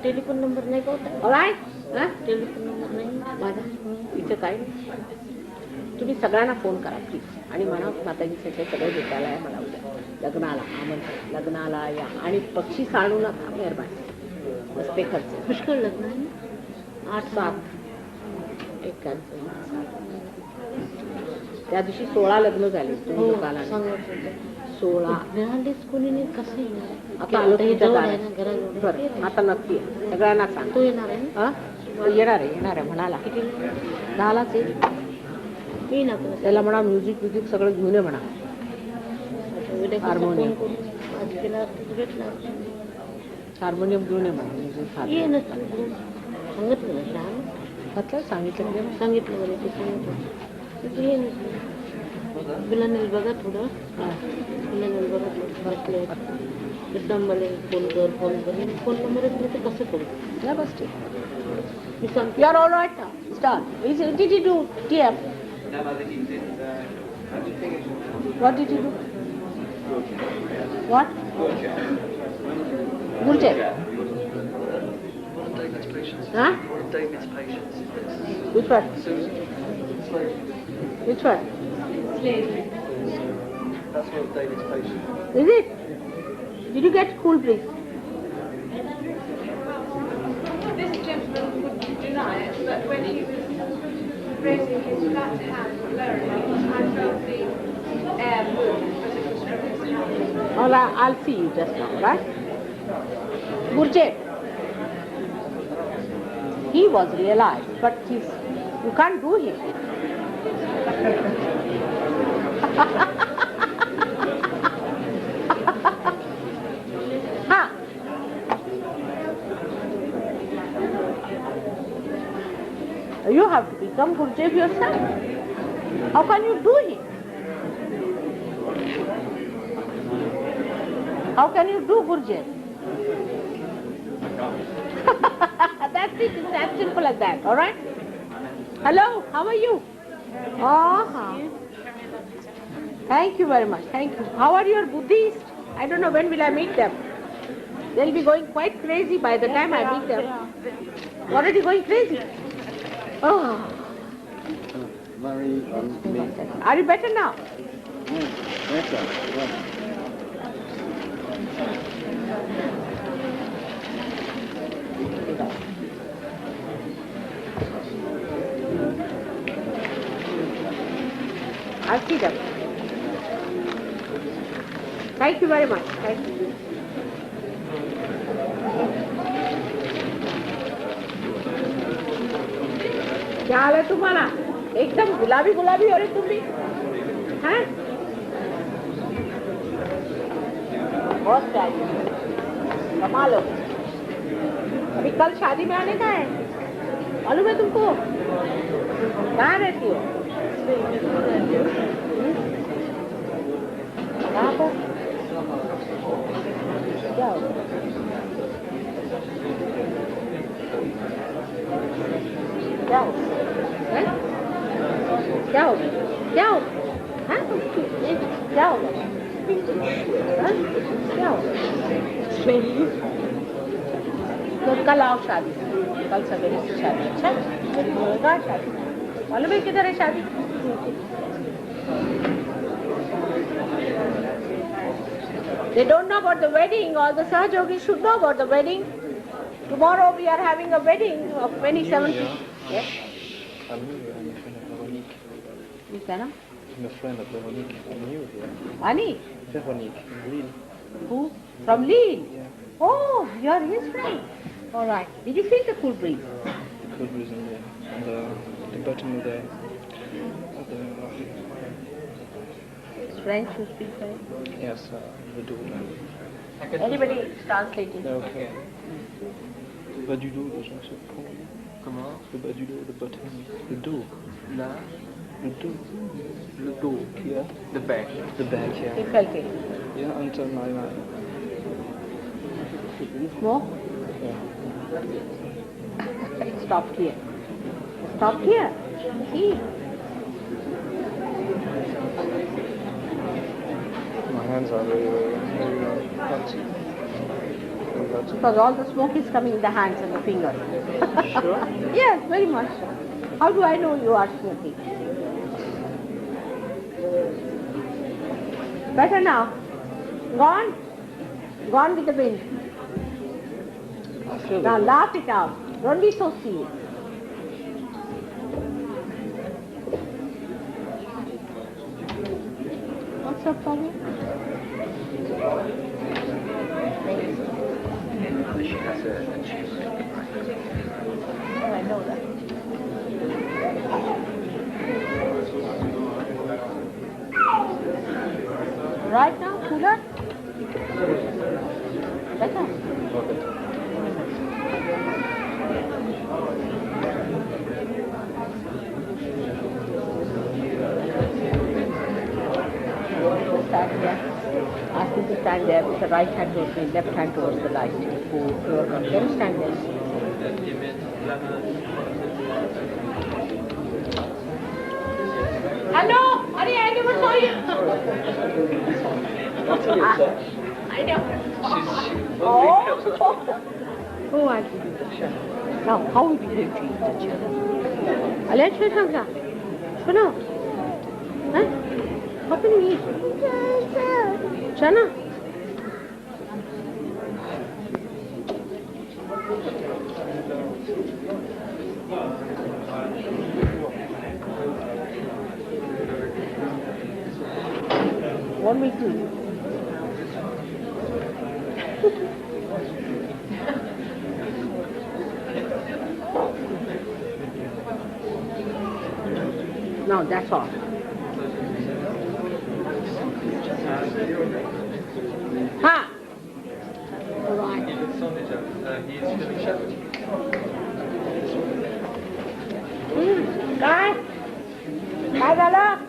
Telephone number नाही का होता? All right? टेलिफोन नंबर नाही माझा. इथं काय तुम्ही सगळ्यांना फोन करा प्लीज. आणि म्हणा माताजीचे सगळे भेटायला आहे मला उद्या लग्नाला. आमंत्रण लग्नाला या. आणि बक्षीस आणू नका मेहरबानी. रस्ते खर्च पुष्कळ लग्न आहे. 8-7 त्या दिवशी 16 लग्न झाले. 16 कोणी नाही. कसं आता बरं आता नक्की सगळ्यांना सांग. तो येणार आहे? येणार आहे म्हणाला. किती 10लाच येईल. मी ना त्याला म्हणा म्युझिक सगळं घेऊन ये म्हणा. हार्मोनियम हार्मोनियम घेऊन ये म्हणा. सांगितलं बरं ते सांगितलं. गुलानेल बघा थोडं. गुलानेल बघा बसले एकदम मला फोन कर. फोन नंबरच नाही तर कसं करू या बस. मी सांगते. यू आर ऑल राईट ना. Start. Did you do TF? What did you do? What? Gurje. Huh? David's patients. Which one? Which one? That's one of David's patients. Is it? Did you get cool breeze? This gentleman would deny it, but when he was raising his flat hand, lowering it, I felt the air move as it was from his hand. Well, I'll see you just now, right? Gurje. He was realized, but you can't do him. Huh? You have to become Gurjev yourself. How can you do him? How can you do Gurjev? that's it. It's as simple as that. All right. Hello. How are you? Thank you very much. Thank you. How are your Buddhists? I don't know when will I meet them. They'll be going quite crazy by the time I meet them. Already going crazy. Oh. Are you better now? Better. I'll see them. Thank you very much. Thank you. क्या हाल है तुम्हारा? एकदम गुलाबी गुलाबी हो रही तुम भी, हैं? बहुत प्यारी, कमाल हो। अभी कल शादी में आने का है, मालूम है तुमको? कहाँ रहती हो? कहाँ पर? क्या हो? क्या हो? हैं? क्या हो? क्या हो? हैं? क्या हो? हैं? क्या हो? तो कल आओ शादी, कल सवेरे से शादी। अच्छा, कहाँ शादी? मालूम है किधर है शादी? They don't know about the wedding. All the Sahaj Yogis should know about the wedding. Tomorrow we are having a wedding of 27th. Yes. I'm new here. I'm a friend of Veronique. You can? I'm a friend of Veronique. I'm new here. Ani? Veronique, Lille. Who? From Lille? Yeah. Oh, you are his friend. All right. Did you feel the cool breeze? The cool breeze on the bottom of the It's French, you speak French? yes, we do. Anybody is translating? Okay. Le bas du dos déjà, c'est pour. Comment? Le bas du dos, le bottom. Le dos. La? Le dos. Le dos, here. The back. The back here. He felt it. Yeah, until my More? yeah. It stopped here. It stopped here. See? My hands are very hot. Because all the smoke is coming in the hands and the fingers. Sure? Yes, very much so. How do I know you are smoking? Better now? Gone? Gone with the wind. I feel Now it. laugh it out. Don't be so serious. What's up, Pablo? She has a... Oh, I know that. Right now, cooler? Better? Stand there. Ask him to stand there with the right hand towards me, left hand towards the light. Can you stand there? Hello? Ari, I never saw you. I know. Oh, I see. Now, how will you treat each other? Let's say something. Suno. Huh? How can you eat? Chana? What we do? No, that's all. Ha! All right. काय? काय झालं?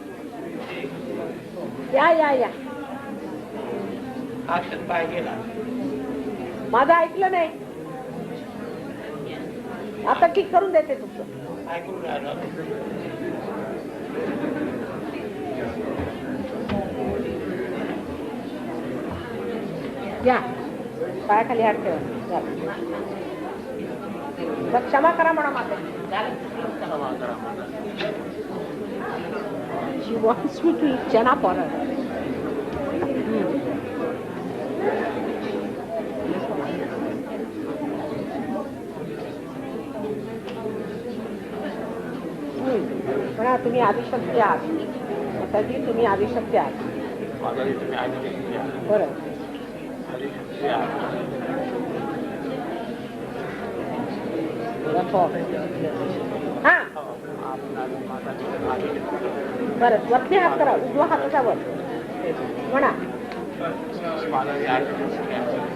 या. हातात पाय गेला. माझं ऐकलं नाही. आता ठीक करून देते तुमचं. या पायाखाली हात ठेवा. तर क्षमा करा म्हणा माता. She wants me to eat chana for her. म्हणा तुम्ही आदिशक्ती आहात. माताजी तुम्ही आदिशक्ती आहात. बरं. हा बरं. वरती हात करा. उजवा हाताचा वर म्हणा.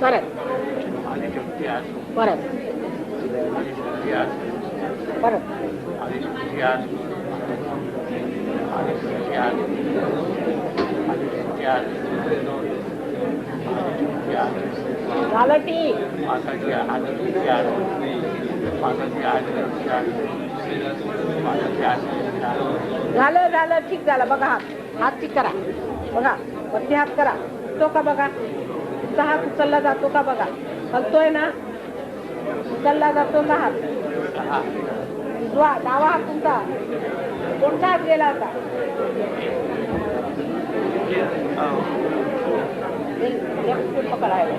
परत परत परत. झालं ठीक. झालं झालं ठीक झालं. बघा हात ठीक करा. बघा वरती हात करा. तो का बघा. तुमचा हात उचलला जातो का बघा. हलतोय ना. उचलला जातो का हात. उजवा डावा हात तुमचा. कोणता हात गेला होता. पकडायला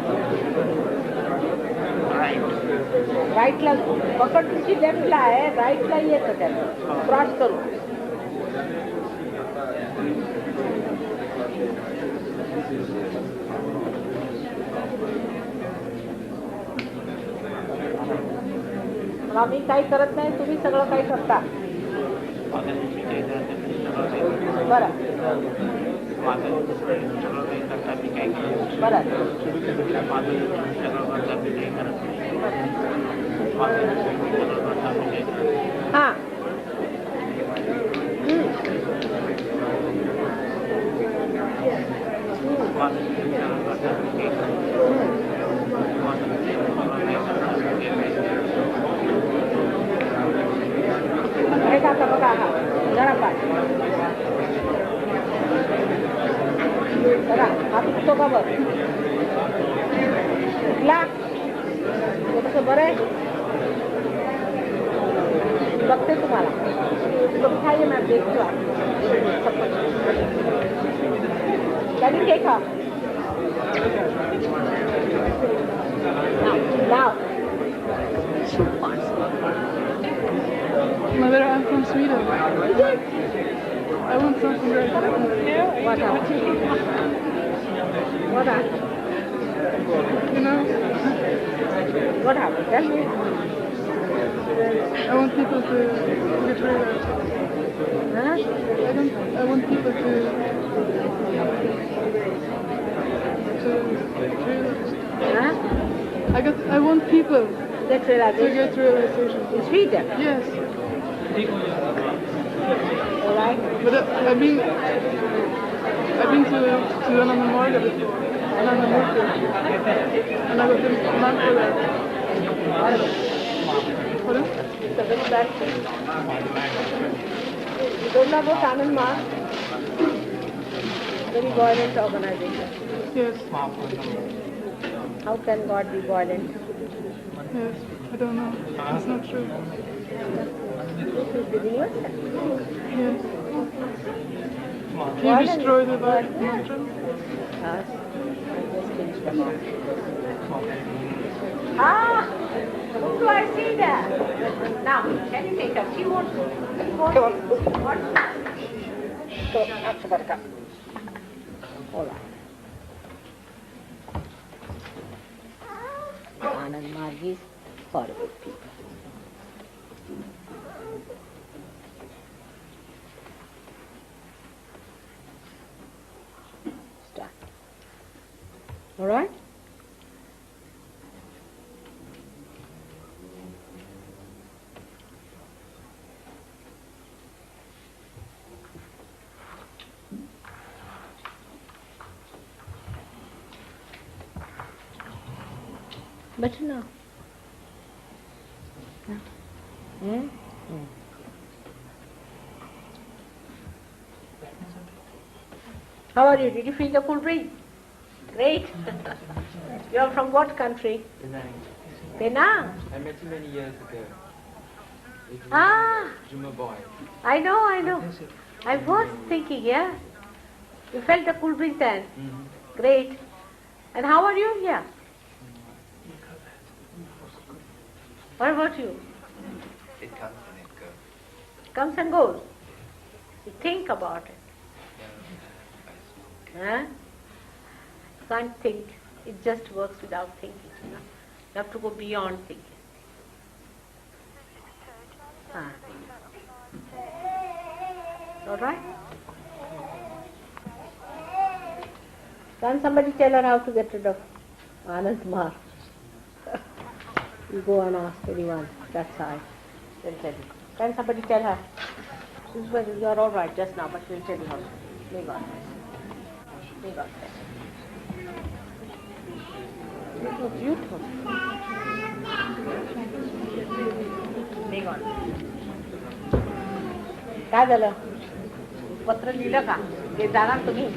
राईटला पकड तुमची लेफ्टला आहे. राईटला येतं त्याचं क्रॉस करू. आम्ही काही करत नाही. तुम्ही सगळं काही करता. बरं बरं. हा बघा. हा जरा पाय बघा. हात उठतो का बघ. उठला कसं बरं आहे. बघते तुम्हाला. खाइए मैं देखती हूँ. कैसे देखा now. Mother, I'm from Sweden. I want something right now. What happened? What happened? You know? What happened? Tell me. I want people to get rid of. Huh? I want people to get rid of. Huh? I want people Get to realization. get realization. In Sweden. Yes. All right. But I've been to another morgue before. Another morgue. And I got a mark for that. Pardon? It's a very bad thing. You don't know about Anand Mark? Very violent organization. Yes. How can God be violent? Yes. I don't know. It's not true. This is the universe. Yes. He destroyed the mantra. Yes. I just finished them off. Ah! Who do I see there? Now, can you take her? She wants what? So, Akshabarka. All right. Anand Marg is horrible people. Start. All right? Better now. Hmm? How are you? Did you feel the cool breeze? Great. You are from what country? Penang. Penang. I met him many years ago. Juma boy. I know. I was thinking, yeah. You felt the cool breeze then? Mm-hmm. Great. And how are you here? What about you? It comes and it goes. Comes and goes. You think about it. Huh? You can't think. It just works without thinking. You have to go beyond thinking. All right? Can somebody tell her how to get rid of Anand Mark? You go and ask anyone that side. They'll tell you. Can somebody tell her? This was, you are all right just now, but we'll tell you how to. May God bless. May God bless. It was beautiful. May God bless. काय झालं? पत्र लिहिलं का? ते जाणार तुम्ही?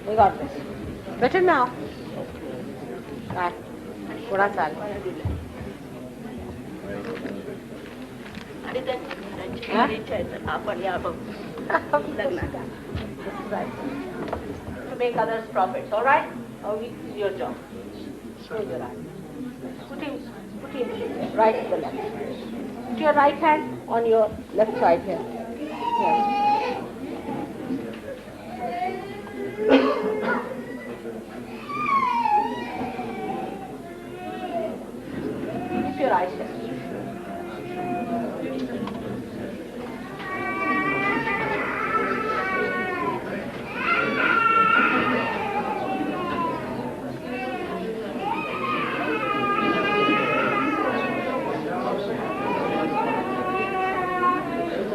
May God bless. Better now. काय? कोणाचं आलं? आणि त्यांच्या आपण या बघ लग्नाला. To make others prophets, all right? Or this is your job. Close your eyes. Put him right to the left. Put your right hand on your left side here. Yes. Keep your eyes shut.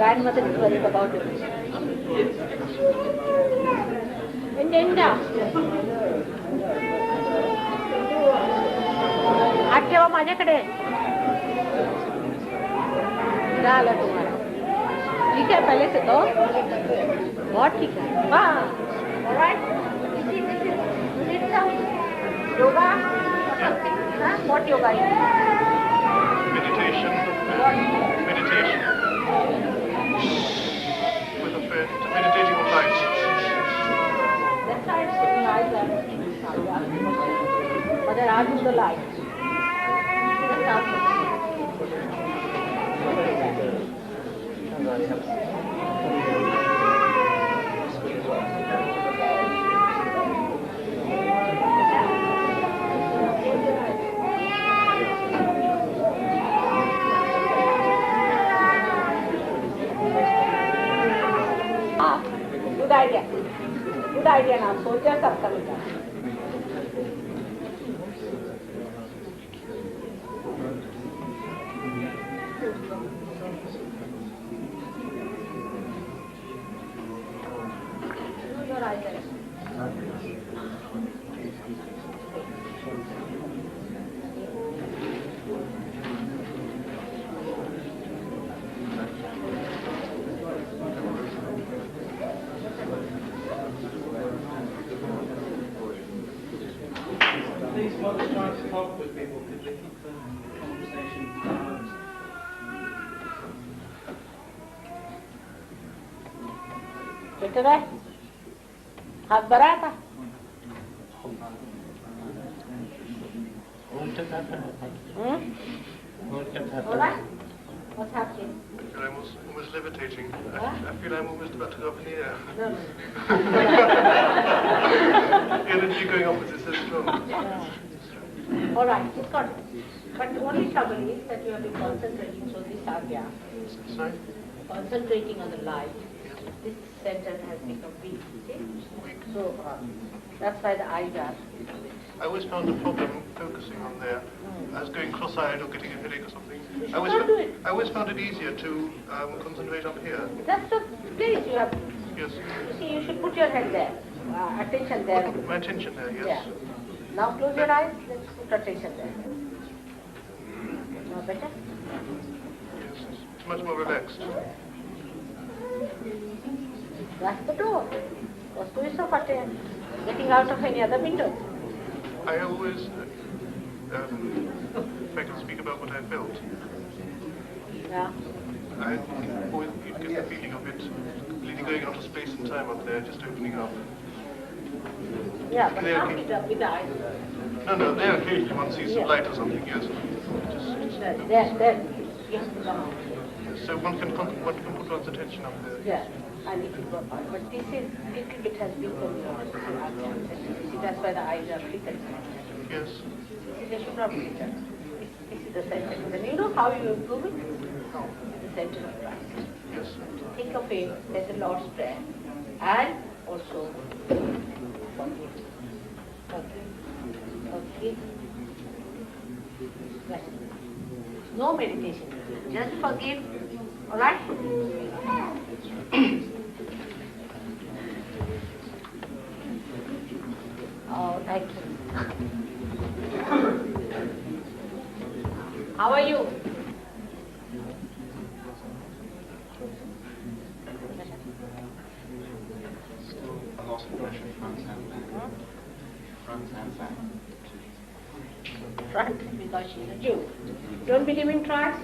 Grandmother is worried about it. हात ठेवा माझ्याकडे. झालं तुम्हाला. ठीक है पहले से तो बहुत ठीक है. हाँ. All right. Yoga. What yoga is? Meditation. Meditation. With a friend, meditating on light. That's right. Eyes are. But there are the light. That's awesome. Good idea. Good idea now. Soldiers are coming down. Your eyes are. These mothers trying to talk with people because they keep the conversation closed. Better है हाथ भरा था What's happening? I feel I'm almost levitating. I feel I'm almost about to go up in the air. The energy going up is so strong. All right, it's got it. But the only trouble is that you have been concentrating, so this agya, Sorry? concentrating on the light, this center has become weak, see? So that's why the eyes are. I always found a problem focusing on there. I was going cross-eyed or getting a headache or something. You should not do it. I always found it easier to concentrate up here. That's the place you have. Yes. You see, you should put your head there, attention there. My attention there, yes. Yeah. Now close your eyes, let's put attention there. Now better? Yes, it's much more relaxed. That's the door. Goes to his sofa chair. Getting out of any other window. I always, if I can speak about what I felt, Yeah. I always get the feeling of it completely going out of space and time up there, just opening up. Yeah, but Clear- not with the eyes. No, there occasionally one sees some light or something, yes. Then you have to come out. So one can put one's attention up there. Yeah, and it will go out. But this is little bit has been going on. See, that's why the eyes are flickering. Yes. They should not flicker. This is the center. Then you know how you improve it? The center of Christ. Yes. Think of him as the Lord's Prayer and also forgive. Forgive. Right. No meditation. Just forgive. Alright? Oh, thank you. How are you? A loss of pressure front and back. Front and back. Front, because she's a Jew. Don't believe in Christ?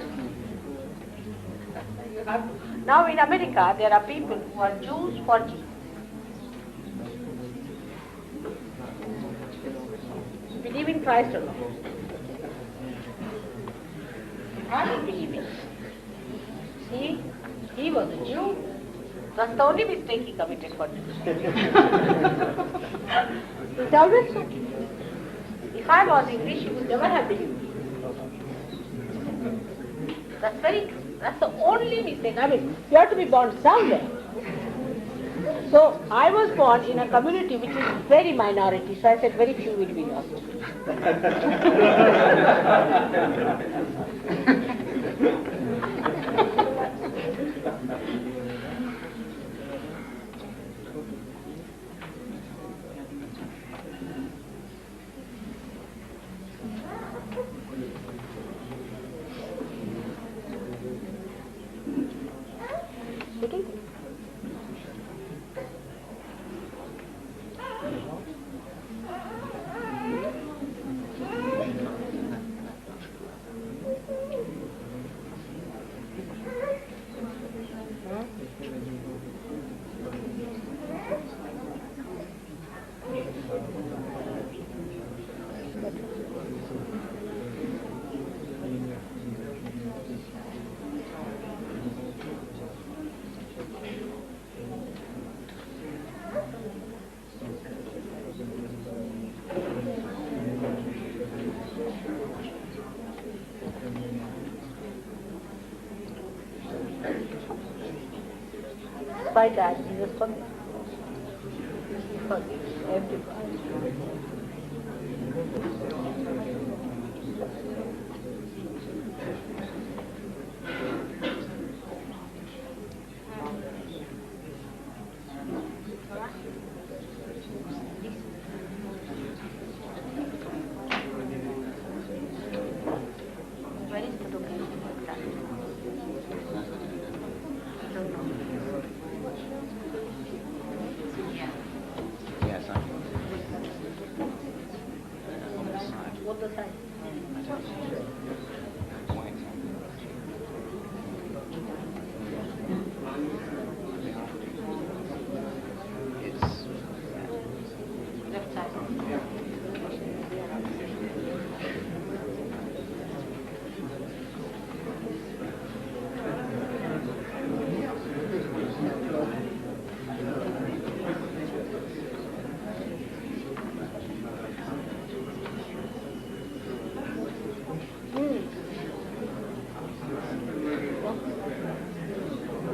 Now in America, there are people who are Jews for Jesus. Believe in Christ or not? I don't believe in it. See, he was a Jew. That's the only mistake he committed for Jews. It's always so. If I was English, he would never have believed me. That's very true. That's the only mistake. I mean, you have to be born somewhere. So I was born in a community which is very minority, so I said very few will be lost. By that, Jesus forgives. He forgives everybody. Where is the location of that? I don't know. Yes, I on the side. What the side? White. It's Left side.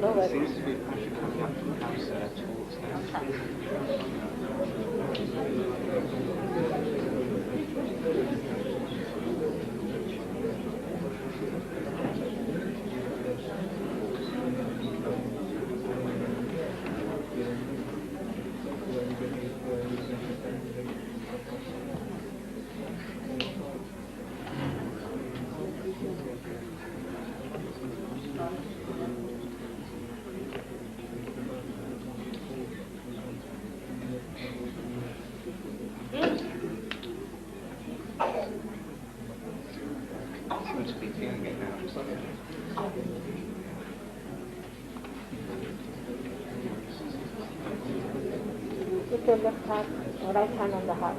No worries. seems to be pressure coming up from Hampstead towards now. happen to be feeling it now. Put your left hand, right hand on the heart.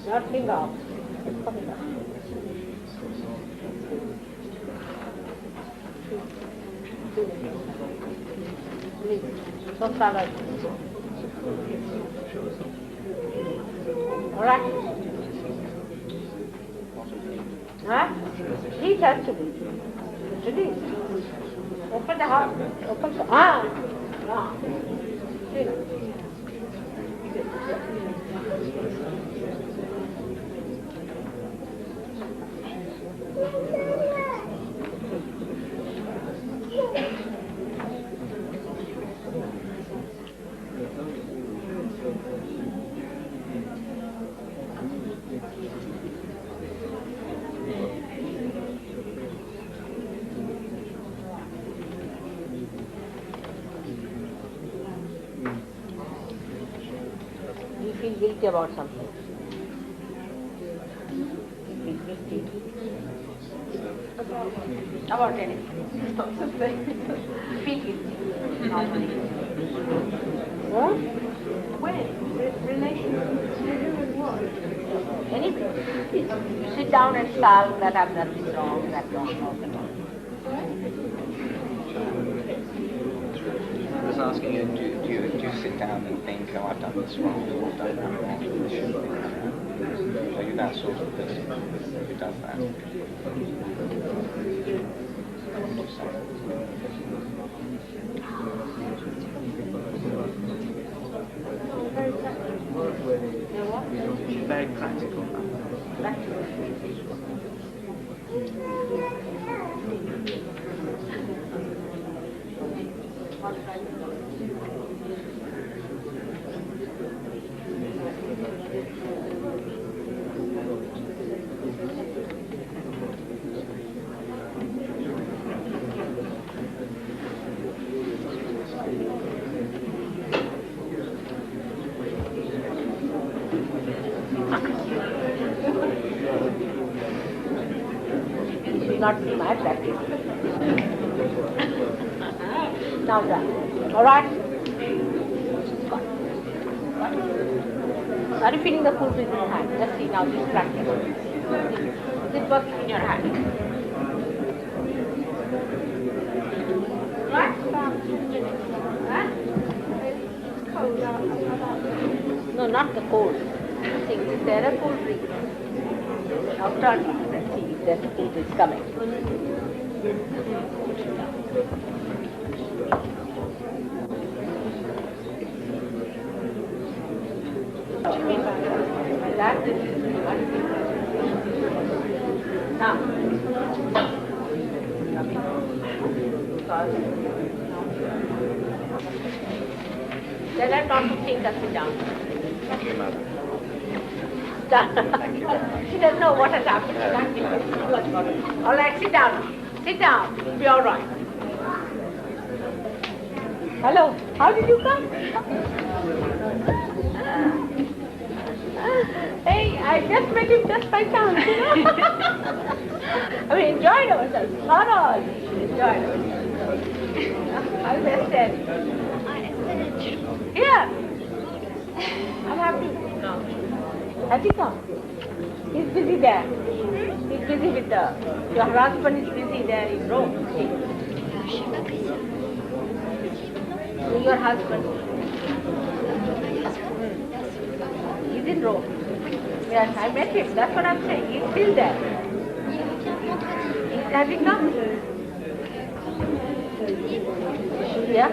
Not finger off. Just coming up. Please. So forward. All right. Huh? Release actually. Release. Open the heart. Open the Sit. You feel guilty about something. You feel guilty. About anything. You feel guilty. Normally. Huh? When? Relation to do with what? Anything. You sit down and sulk that I've done this wrong, that wrong. I was asking you, do you sit down and think, oh, I've done this wrong, or I've done that wrong, this shouldn't be done? Are you that sort of person who does that? She's very practical. Not be my practice. Now done. All right? Got it. Are you feeling the cool breeze in your hand? Let's see now this practice. Is it working in your hand? Right? Huh? It's cold outside. No, not the cold. See, is there a cool breeze? Now turn it. Let's see if there's a cool breeze coming. What do you mean by that? Now. Tell her not to think and sit down. Thank you, Mother. Thank you very much. She doesn't know what has happened. All right, sit down. Sit down. It'll be all right. Hello. How did you come? Hey, I just met him just by chance, you know. I mean, enjoyed ourselves. Thoroughly enjoyed ourselves. How's Hampstead? Here. I'm happy. Has he come? He's busy there. He's busy with your husband is busy there in Rome. Your husband. He's in Rome. Yes, I met him. That's what I'm saying. He's still there. Has he come? Yeah?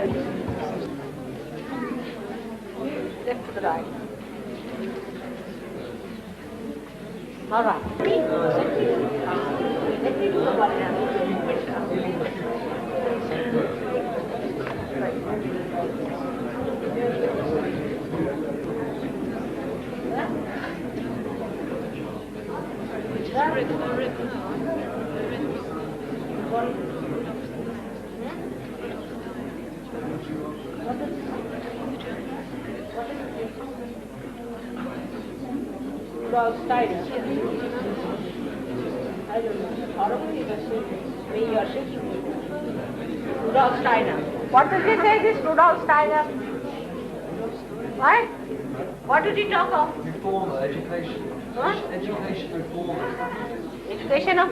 Left to the right. All right. Let me do the one now. Rudolf Steiner. I don't know. Horrible. You are shaking. Rudolf Steiner. What did he say, this Rudolf Steiner? What? What did he talk of? Reformer, education. What? Education reformer. Educational?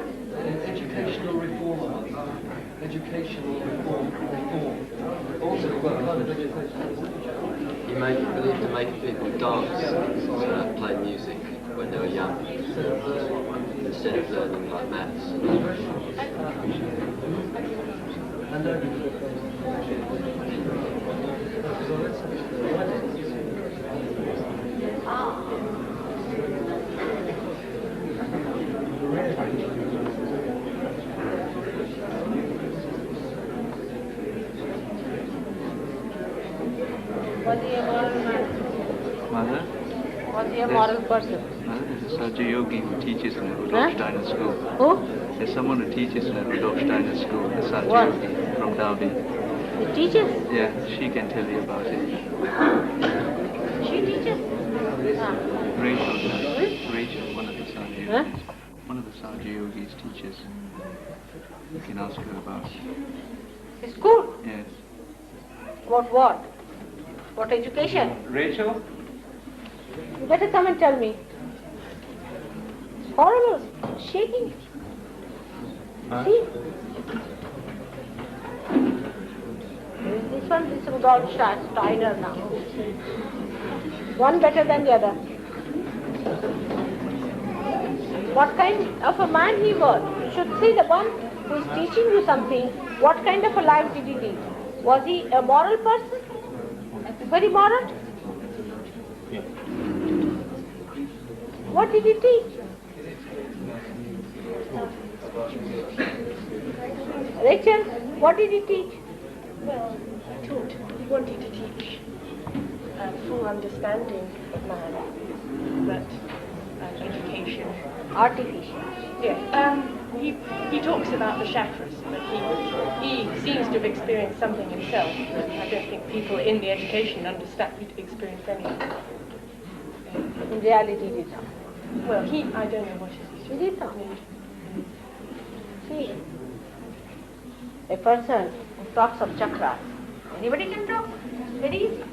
Educational reformer. Educational reform. Also, what kind of education? He believed in making people dance, play music when they were young, instead of learning like maths. Was he a moral man? Mother? Was he a moral person? There's a Saja Yogi who teaches in the Rudolf Steiner school. Who? There's someone who teaches in the Rudolf Steiner school, the Saja What? Yogi from Derby. He teaches? Yeah, she can tell you about it. She teaches? Ah. Rachel does. Rachel, one of the Saja Yogis. Huh? One of the Saja Yogis teaches. You can ask her about it. His school? Yes. About what? What education? Rachel? You better come and tell me. It's horrible. Shaking. See? This one is Rudolf Steiner now. One better than the other. What kind of a man he was? You should see the one who is teaching you something. What kind of a life did he lead? Was he a moral person? Very moral? Yeah. What did he teach? Rachel, what did he teach? Well, he wanted to teach a full understanding of man, but education. Artificial. Yeah. He talks about the chakras, but he seems to have experienced something himself that I don't think people in the education understand experience anything. In reality, he did not. Well, I don't know what He did not. See, a person who talks of chakras, anybody can talk. Very easy.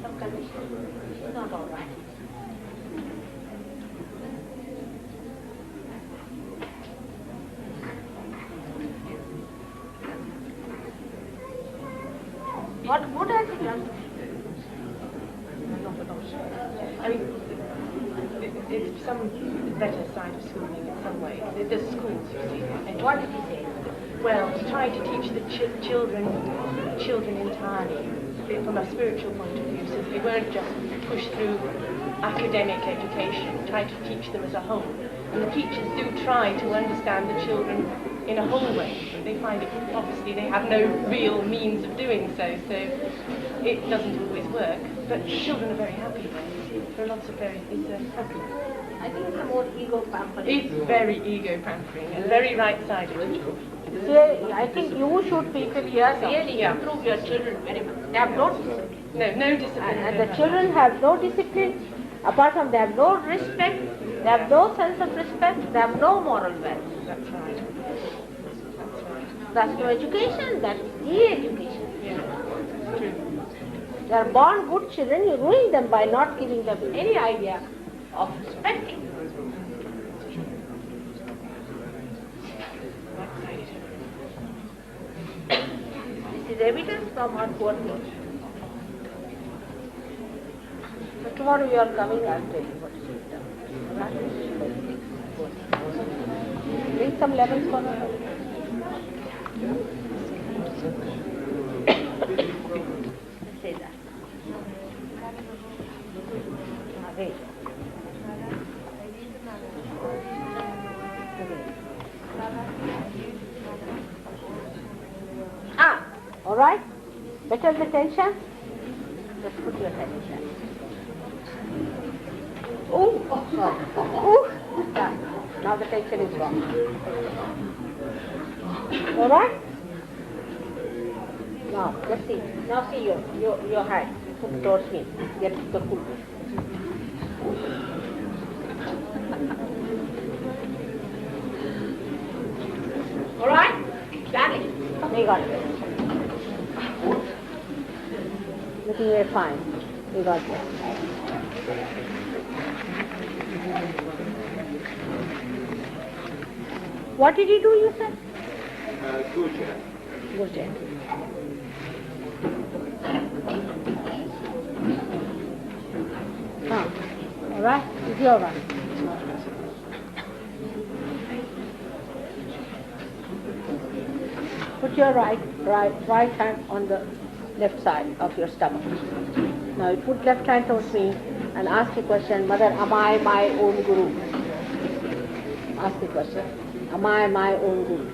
Some condition. She's not all right. What good has he done? I mean, it's some better side of schooling in some ways. There's schools, you see. And what did he say? Well, he tried to teach the children entirely from a spiritual point of view, so that they weren't just pushed through academic education. He tried to teach them as a whole. And the teachers do try to understand the children in a whole way. They find it, obviously, they have no real means of doing so, so it doesn't always work. But the children are very happy there. There are lots of happy. I think it's a more ego pampering. It's very ego pampering and very right-sided. See, I think you should people here really improve your children very much. They have no discipline. No discipline. And the children have no discipline. Apart from they have no respect, they have no sense of respect, they have no moral value. That's right. That's no education, that's de-education. Yeah, true. They are born good children, you ruin them by not giving them any idea of respecting. This is evidence from our poor people. So tomorrow you are coming, I'll tell you what is done. Bring some lemons for me. Say that. Wait. All right? Better the tension? Just put your head in that. Oh, sorry. Oh, yeah. Now the tension is gone. All right? Now, let's see. Now see your hand. Put towards me. Get the foot. All right? Got it. We got it. Looking very fine. We got it. What did he do, you said? Gurja. Gurja. All right? It's your one. Put your right hand on the left side of your stomach. Now you put left hand towards me and ask a question, Mother, am I my own guru? Ask the question. Am I my own guru?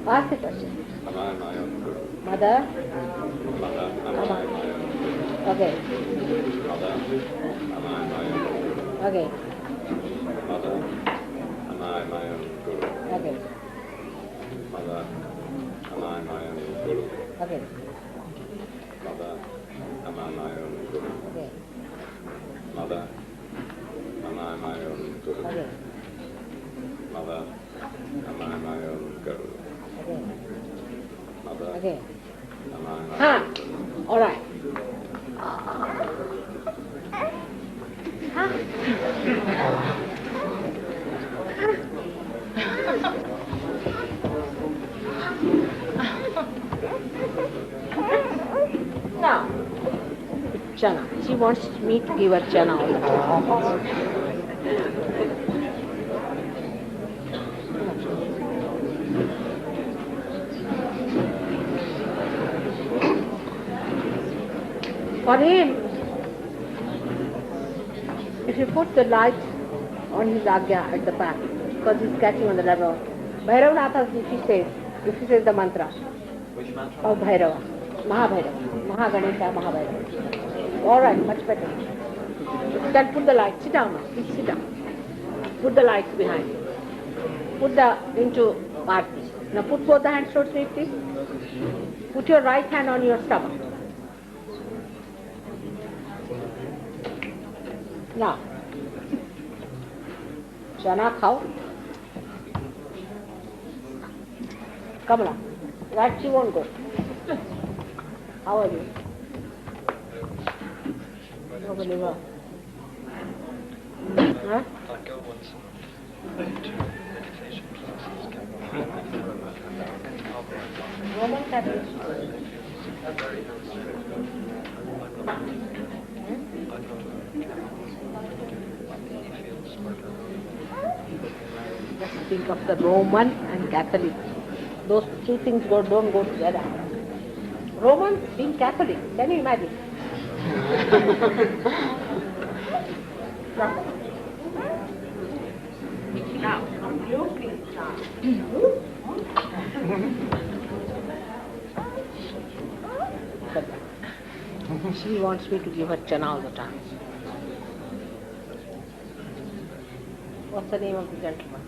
Ask the question. Am I my own guru? Mother? Mother, am I my own guru? Okay. Mother, am I my own guru? Okay. Mother, am I my own guru? Okay. Mother, am I my own guru? Okay. Mother, am I my own guru? Okay. Mother, am I my own guru? Okay. Mother, am I my own guru? Okay. Mother, Okay. am I my Huh. own guru? All right. Now, chana. She wants me to give her chana all the time. For him, if you put the light on his agya at the back, because he's catching on the level, Bhairavanath, if he says the mantra Which mantra? of Bhairava, Mahabhairava, Mahaganesha, Mahabhairava. All right, much better. Then put the light. Sit down now. Please sit down. Put the lights behind. Put the into Bharti. Now put both the hands towards me, please. Put your right hand on your stomach. Now, chana khao. Come now. That she won't go. How are you? Nobody will. Huh? I go once meditation classes. Roman Catholic. Just think of the Roman and Catholic. Those two things don't go together. Romans being Catholic, can you imagine? Now, you please She wants me to give her chana all the time. What's the name of the gentleman?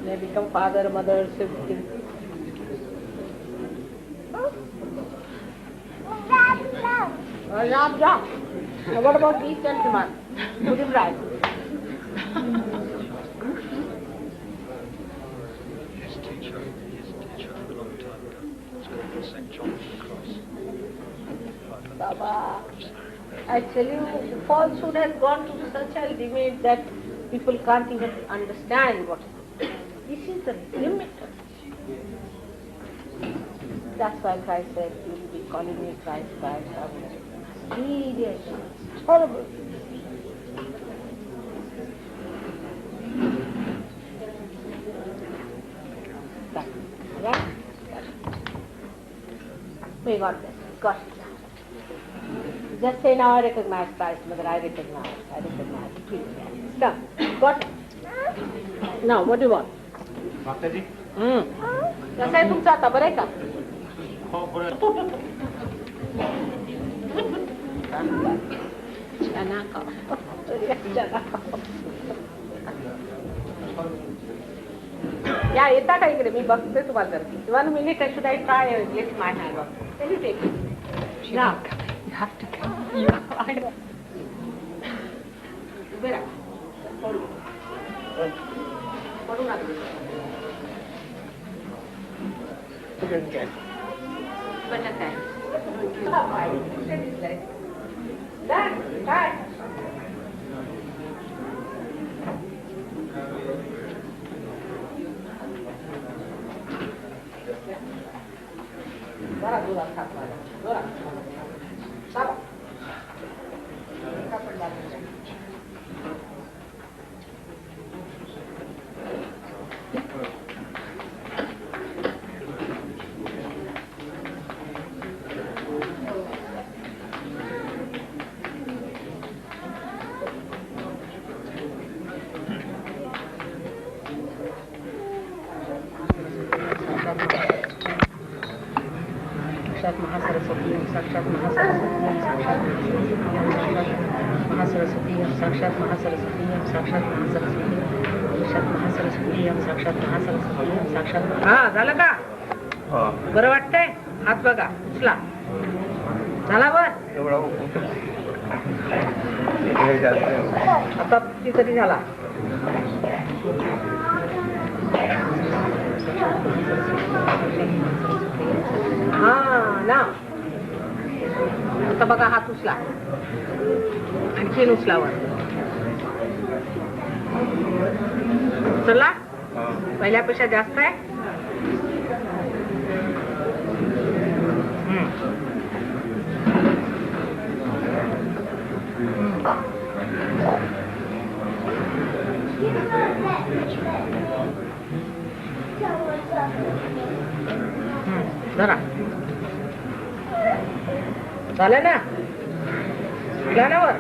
They become father, mother, sibling. Ram. Now what about these gentlemen? Put him right. His teacher a long time ago. St. John's Cross. Baba, I tell you, falsehood has gone to such a limit that people can't even understand what it is. This is the limit. That's why Christ said, you will be calling me Christ. Serious. It's horrible. Right? We got this. Got it. Just say, now I recognize Christ, Mother, I recognize. Please. Done. Got it. Now, what do you want? Mataji? कसं आहे तुमचं आता बरं आहे का? हो, बरं. या येता का इकडे मी बघते तुम्हाला जर 1 minute should I try lift my hand up? Can you take it? Yeah. You have to come. I know. उभे राहा. पडू नका. बटन काय? काय? जरा जोरात हात मारा. जोरात. साबा. कापड लागलं. महासरस्वती साक्षात महासरस्वती साक्षात महासरस्वती साक्षात महासरस्वती साक्षात महासरस्वती साक्षात महासरस्वती साक्षात. हा झालं का? बरं वाटतंय? हात बघा उचला. झाला बर? आता किती झाला? हा ना. आता बघा हात उचला. आणखीन उचलावर. उचलला? पहिल्यापेक्षा जास्त आहे? जरा झालं ना? गाण्यावर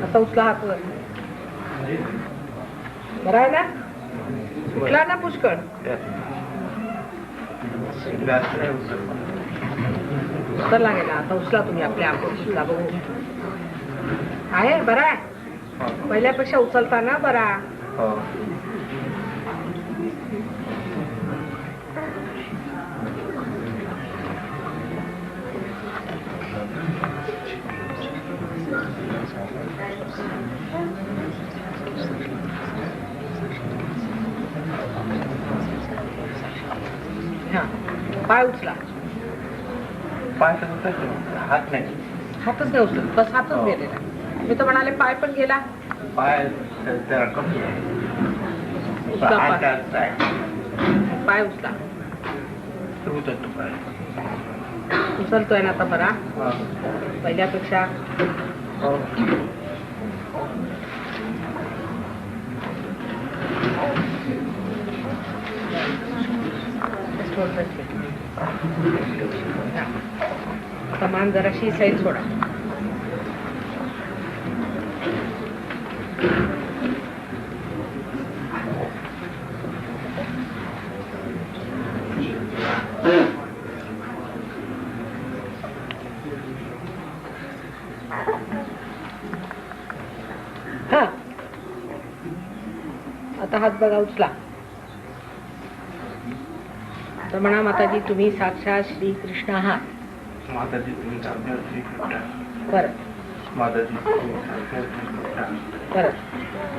आता उचला हात वर. बरं आहे ना? उठला ना पुष्कळ? उचलला गेला. आता उचला तुम्ही आपल्या आपण उचला बघू. आहे बरं आहे? पहिल्यापेक्षा उचलता ना बरा. पाय उचला. हात नाही. हातच नाही उचलत. बस हातच गेलेला. मी तर म्हणाले पाय पण गेला. पाय उचला पाय उचला. उचलतोय ना आता बरा? पहिल्यापेक्षा कमान जराशी साईड सोडा. हा आता हात बघा उचला. तर म्हणा माताजी तुम्ही साक्षात श्री कृष्ण आहात. माताजी तुम्ही साक्षात श्री कृष्ण. परत माताजी तुम्ही साक्षात श्री कृष्ण. परत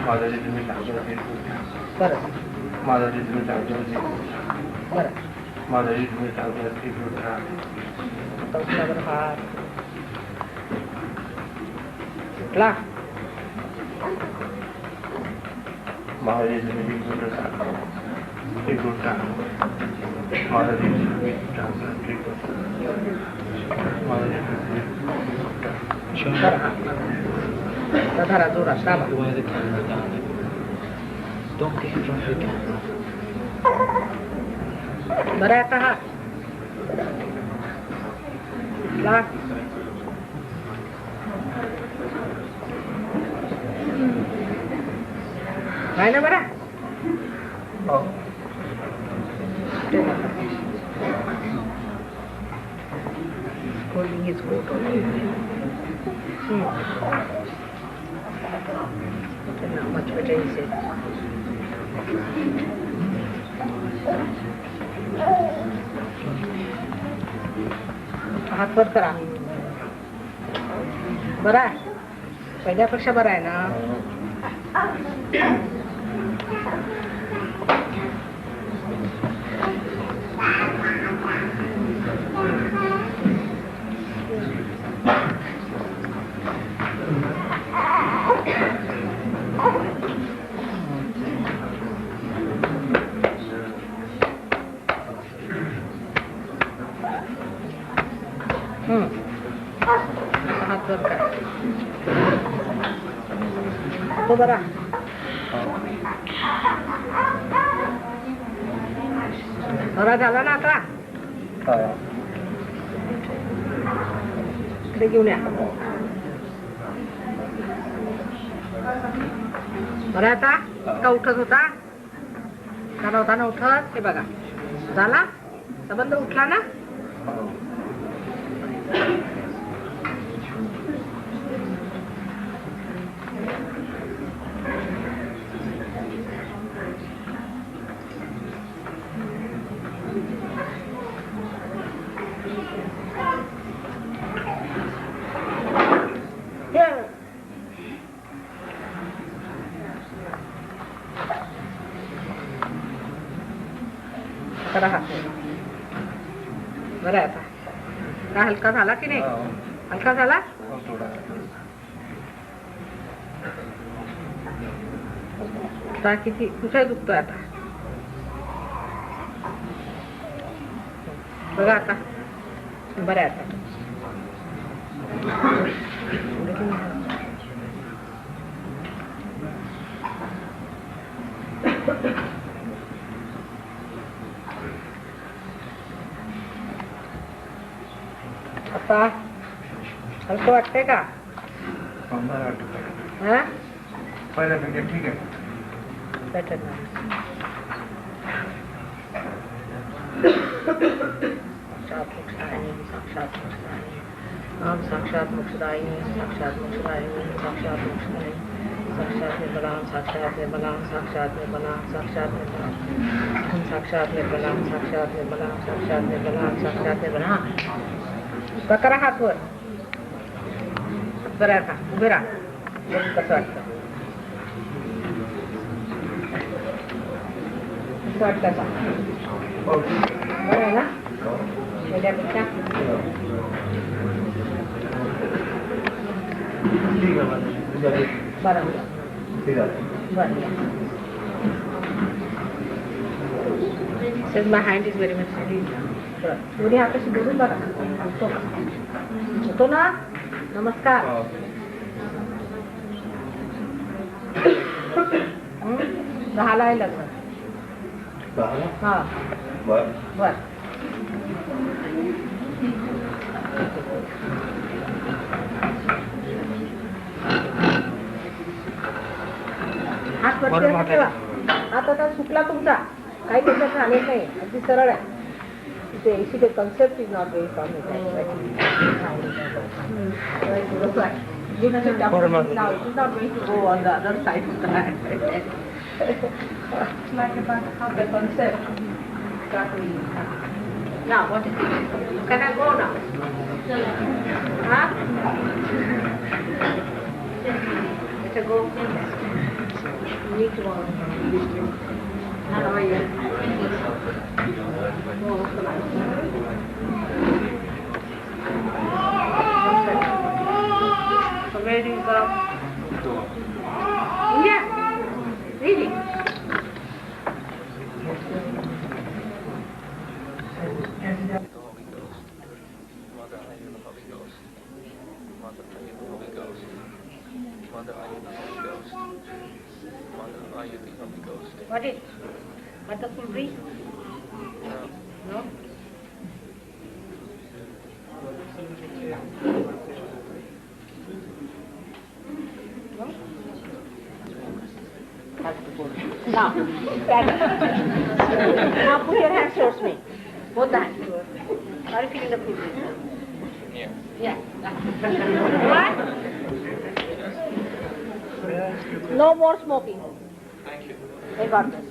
माताजी तुम्ही साक्षात श्री कृष्ण. परत माताजी तुम्ही साक्षात श्री कृष्ण. परत माताजी तुम्ही साक्षात श्री कृष्ण. आता उचलावर हात उठला. माताजी तुम्ही श्री कृष्ण. श्री कृष्ण. धरा जोरात दाबा. Where the camera down. Don't get in front of the camera. बरं आहे आता हा लाग. आहे ना बरं. Holding his coat on. Not much better, he said. हात वर करा. बरं आहे पहिल्यापेक्षा बरं आहे ना. हात वर करा. तो बरा बरा झाला ना आता. इकडे घेऊन या. बरा आता का उठत होता का नव्हता ना उठत. हे बघा झाला संबंध उठला ना. बरं आहे आता का हलका झाला की नाही. हलका झाला. आता किती कुठे दुखतोय आता बघा आता. बरं आहे आता. आता हलकं वाटतंय का. पहिल्यापेक्षा ठीक आहे. बेटर ना. साक्षात मोक्षदायिनी हम साक्षात मोक्षदायिनी साक्षात मोक्षदायिनी साक्षात मोक्षदायिनी साक्षात निर्मलाम साक्षात निर्मलाम साक्षात निर्मलाम साक्षात निर्मलाम हम साक्षात निर्मलाम साक्षात निर्मलाम साक्षात निर्मलाम साक्षात निर्मलाम. करा हात वर. बरं आहे का उभे राहा. कसं वाटतं कसं वाटतं का. बरं आहे ना पहिल्यापेक्षा. बरं बरं. Says my hand is very much steady. दोन्ही हाताशी धरून बघा. होतो ना. नमस्कार. झाला आहे लग्न. हा बर. हात वरती ठेवा. हात आता सुकला तुमचा. काही त्याच्यात झाले नाही. अगदी सरळ आहे. The concept is not very strong. Now it is not going to go on the other side of the hand. It's like about how the concept start to. Now what is it? Can I go now? Huh? Let her go. You need to go. How are you? So where do you go? Yeah, really. What is? What the full read? No? No? Have to go. Now, now put your hands towards me. Both hands. Are you feeling the full read? Yeah. Yeah. What? No more smoking. Thank you. They got this.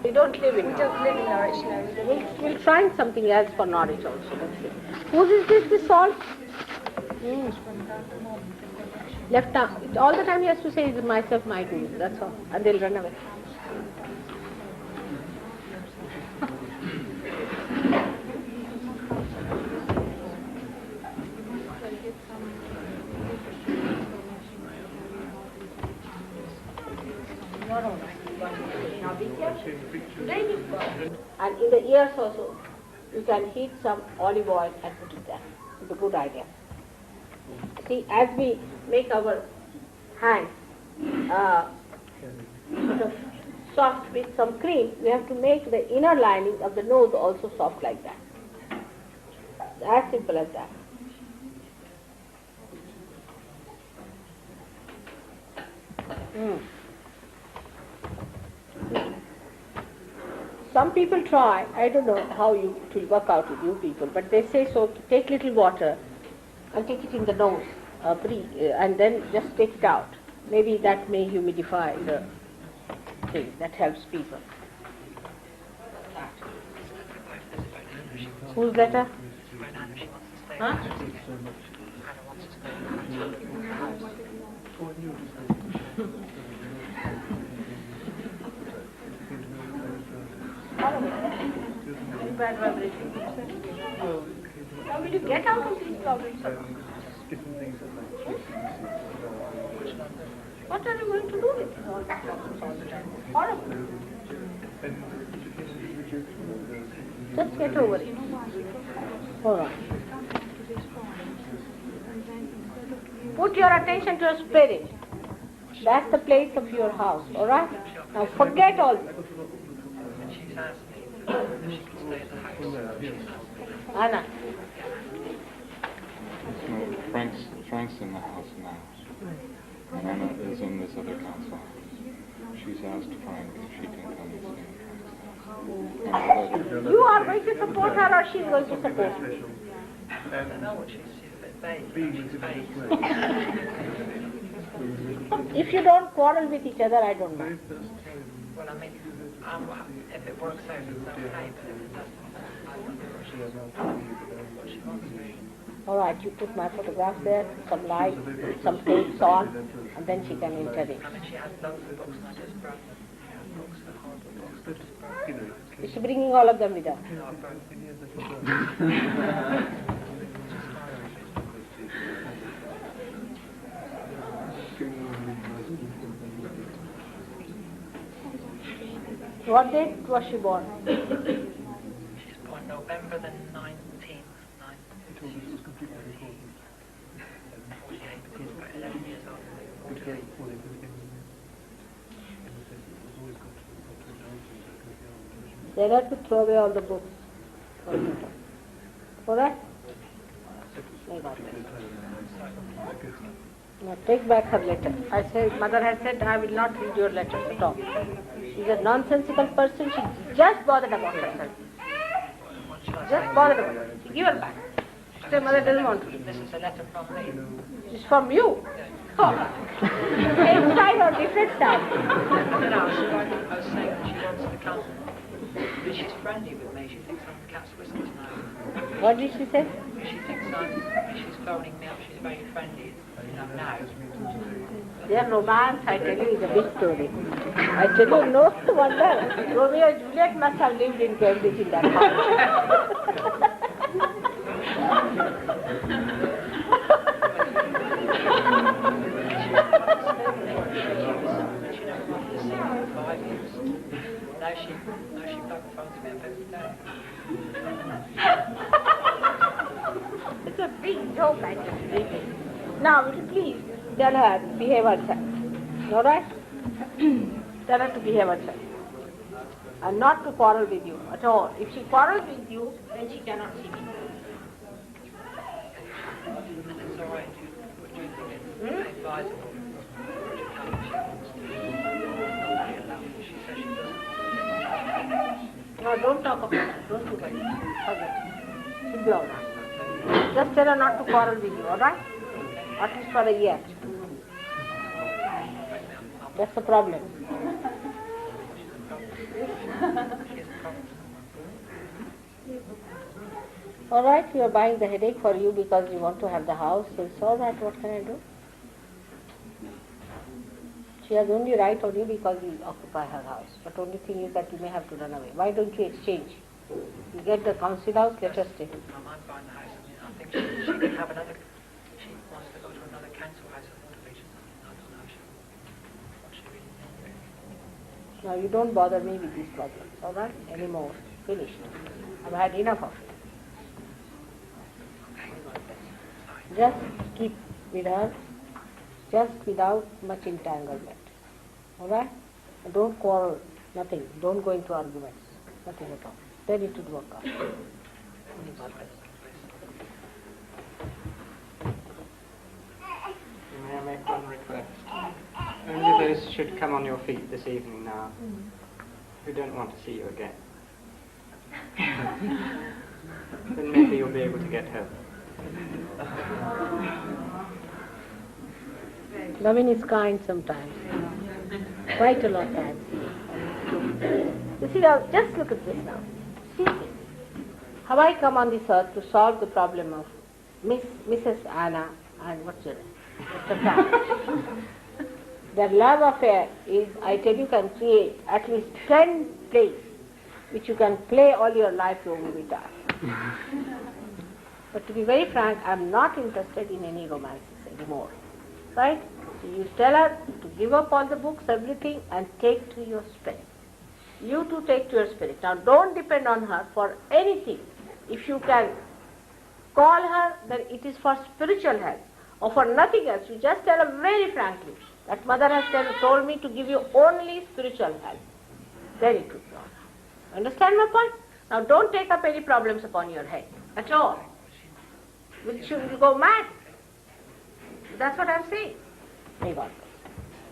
We don't live in. We don't live in Norwich now. We'll try something else for Norwich also. Let's see. Whose is this salt? Left arm. All the time he has to say, "Is myself, my guru." That's all. And they'll run away. Now be careful. And in the ears also, you can heat some olive oil and put it there. It's a good idea. See, as we make our hands sort of soft with some cream, we have to make the inner lining of the nose also soft like that. As simple as that. Some people try, I don't know how it will work out with you people, but they say so, take little water and take it in the nose, and then just take it out. Maybe that may humidify the thing, that helps people. Whose letter? Huh? Bad vibration. How will you get out of these problems? What are you going to do with all these problems all the time? Horrible. Just get over it. All right. Put your attention to your spirit. That's the place of your house, all right? Now forget all this. Anna. No, Frank's in the house now. And Anna is in this other council. She's asked Frank if she can come and stay in Frank's house. You are going to support her or she's going to support you? I don't know what she's If you don't quarrel with each other, I don't know. Well, I mean, if it works out, it's okay, but if it doesn't, what she wants. All right, you put my photograph there, some light, put some tapes on, and then she can enter in. I mean, she has loads of books, and I just brought books, the horrible books. I just brought. Is she bringing all of them with her? No, I brought What date was she born? She's born November the 19th, 1948. She's about 11 years old. They have to throw away all the books. For that? They got it. Now take back her letter. I said, mother has said, I will not read your letters at all. She's a nonsensical person. She just bothered about herself. Just bothered about it. Give her back. She said, mother doesn't want to read. This is a letter from me. It's from you. Oh. Same style or different style? No, I was saying that she wants to come. But she's friendly with me. She thinks I'm the cat's whiskers now. What did she say? She thinks she's phoning me up. She's very friendly. Now. Their romance, I tell you, is a big story. I tell you, no wonder. Romeo and Juliet must have lived in Cambridge in that house. Now she fucking phones me up every day. It's a big joke, I just really. Now, will you please tell her to behave herself. All right? Tell her to behave herself. And not to quarrel with you at all. If she quarrels with you, then she cannot see me. And it's all right. What do you think it's advisable? She says she doesn't. No, don't talk about that. Don't do that. Forget it. She'll be all right. Just tell her not to quarrel with you, all right? At least for a year. That's the problem. All right, you are buying the headache for you because you want to have the house. It's all right, what can I do? She has only right on you because you occupy her house. But only thing is that you may have to run away. Why don't you exchange? You get the council house, let her stay. Mum, I'm buying the house. I think she can have another. She wants to go to another council house. I don't know what she really thinks. Now you don't bother me with these problems, all right? Anymore. Finished. I've had enough of it. Just keep with her, just without much entanglement. All right? Don't quarrel, nothing. Don't go into arguments, nothing at all. Then it would work out. May I make one request? Only those should come on your feet this evening now who don't want to see you again. Then maybe you'll be able to get help. Loving is kind sometimes. Quite a lot of times. You see now, just look at this now. See this. Have I come on this earth to solve the problem of Mrs. Anna and what's your name? Mr. Frank. Their love affair is, I tell you, can create at least 10 plays which you can play all your life, you will be tired. But to be very frank, I am not interested in any romances anymore. Right? So you tell her to give up all the books, everything, and take to your spirit. You too take to your spirit. Now don't depend on her for anything. If you can call her, then it is for spiritual help or for nothing else. You just tell her very frankly that mother has told me to give you only spiritual help. Then it would be all right. Understand my point? Now don't take up any problems upon your head at all. Which you will go mad. That's what I'm saying. May God bless.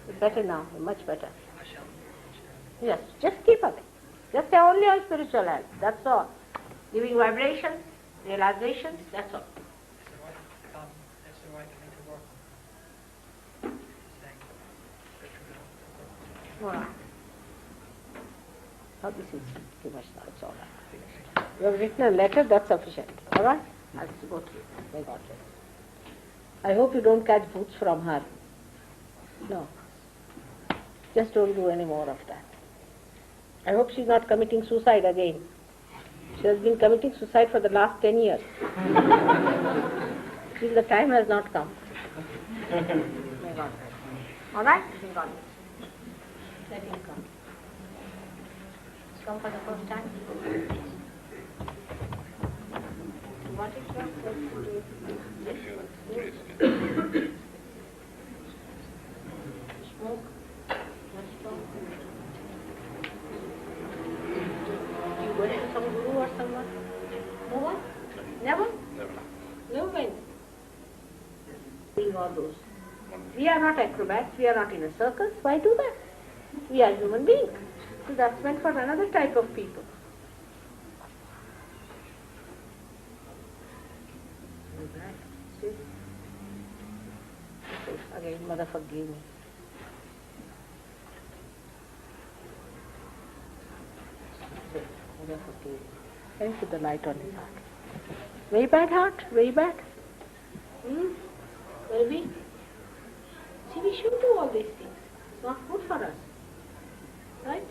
It's better now, much better. Yes, just keep away. Just say only on spiritual help. That's all. Giving vibrations, realizations, that's all. That's the right thing to work on. All right. Now this is too much now, it's all right. You have written a letter, that's sufficient. All right? I'll go to you. May God bless. I hope you don't catch boots from her. No. Just don't do any more of that. I hope she's not committing suicide again. She has been committing suicide for the last 10 years. Still the time has not come. May God bless. All right? May God bless. Let him come. Come for the first time. What is your Smoke? Not smoke? You go to some guru or someone? No one? Never? Never went. Doing all those. We are not acrobats, we are not in a circus. Why do that? We are human beings. So that's meant for another type of people. Again, Mother, forgive me. Mother, forgive me. Can you put the light on his heart? Very bad heart? Very bad? Very weak? See, we should do all these things. It's not good for us. Right?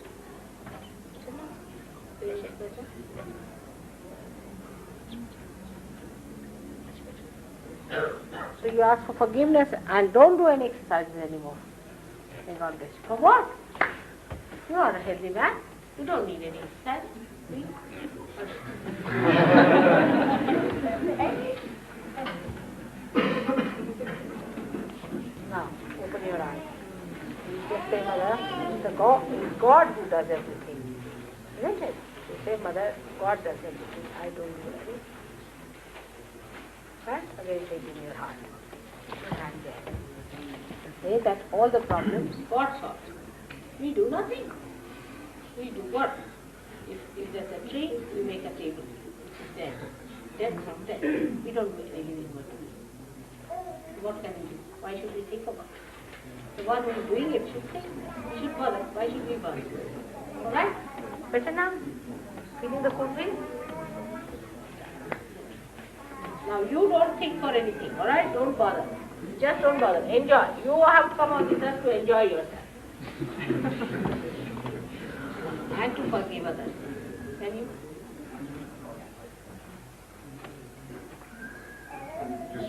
So you ask for forgiveness and don't do any exercises anymore. May God bless you. For what? You are a healthy man. You don't need any sense. Now, open your eyes. You just say, Mother, it's God who does everything. Isn't it? You say, Mother, God does everything. I don't do anything. Right? Again, take in your heart. Your hand there. Say that all the problems God solves. We do nothing. We do work. If there's a tree, we make a table. It's dead. Dead from dead. We don't make a living work. What can we do? Why should we think about it? The one who is doing it should think. We should bother. Why should we bother? Alright? Better now? Feeling the cool breeze? Now you don't think for anything, alright? Don't bother. Just don't bother. Enjoy. You have come on this earth to enjoy yourself. And to forgive others. Can you?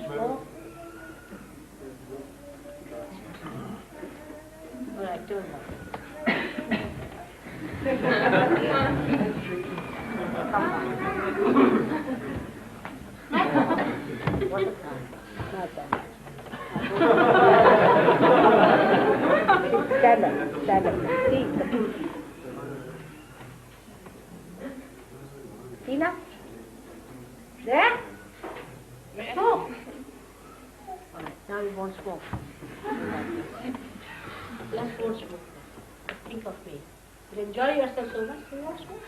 No? Alright, turn back. Come on. What is that? Not that. Stand up, stand up. See the beauty. See now? There? Smoke. Alright, now you won't smoke. Just won't smoke. Think of me. You enjoy yourself so much, you won't smoke.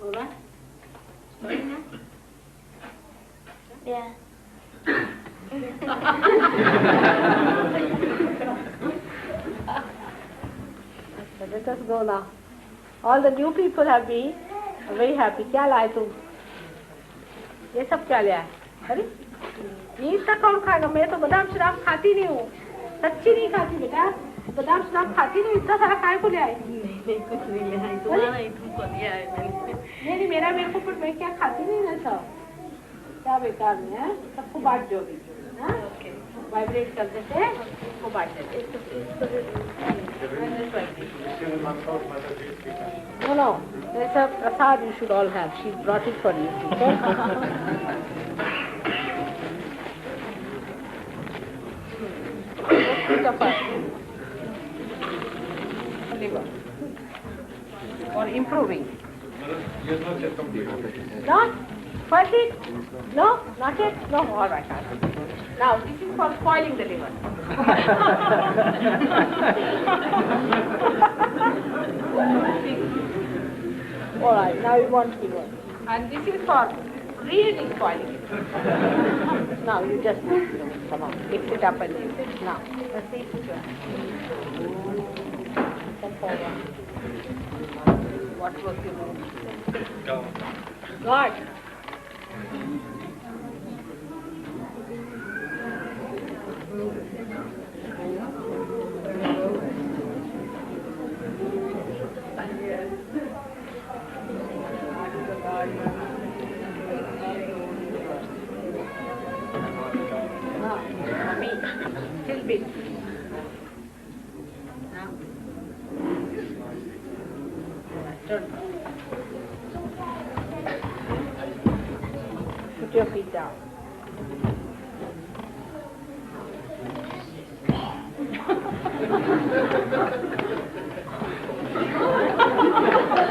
Alright? Sorry now? Yeah. So let us go now. All the new people have been very happy. क्या लाए तुम? ये सब क्या लिया? अरे ये इतना कौन खाएगा? मैं तो बादाम शराब खाती नहीं हूँ. सच्ची नहीं खाती बेटा. बादाम शराब खाती नहीं. इतना सारा खाए को ले आई? नहीं कुछ नहीं ले आई. तुम्हारा ही तुमको दिया है मैंने. नहीं मेरा मेरे को पर मैं क्या खाती नहीं ना सब. क्या बेकार में है? सबको बांट दो भी. हाँ? वाइब्रेट कर देते हैं. इसको बांट देते हैं. No. There's a prasad you should all have. She brought it for you. Liver. For improving. Not? First it? No? Not yet? No? Alright. Now, this is for spoiling the liver. Alright, now you want liver. And this is for really spoiling it. Now, you just, come on, mix it up and use it. Now, let's see. Come forward. What work you do? God. Me, still big. Now, turn. Put your feet down.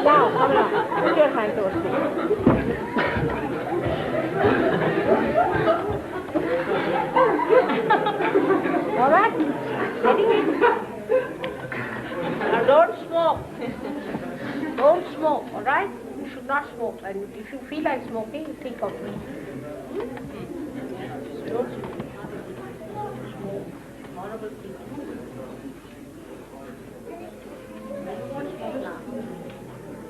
Now, come on. Put your hand towards me. All right? Ready? Now don't smoke. Don't smoke, all right? You should not smoke. And if you feel like smoking, you think of me. Don't smoke. Horrible thing. Don't smoke now.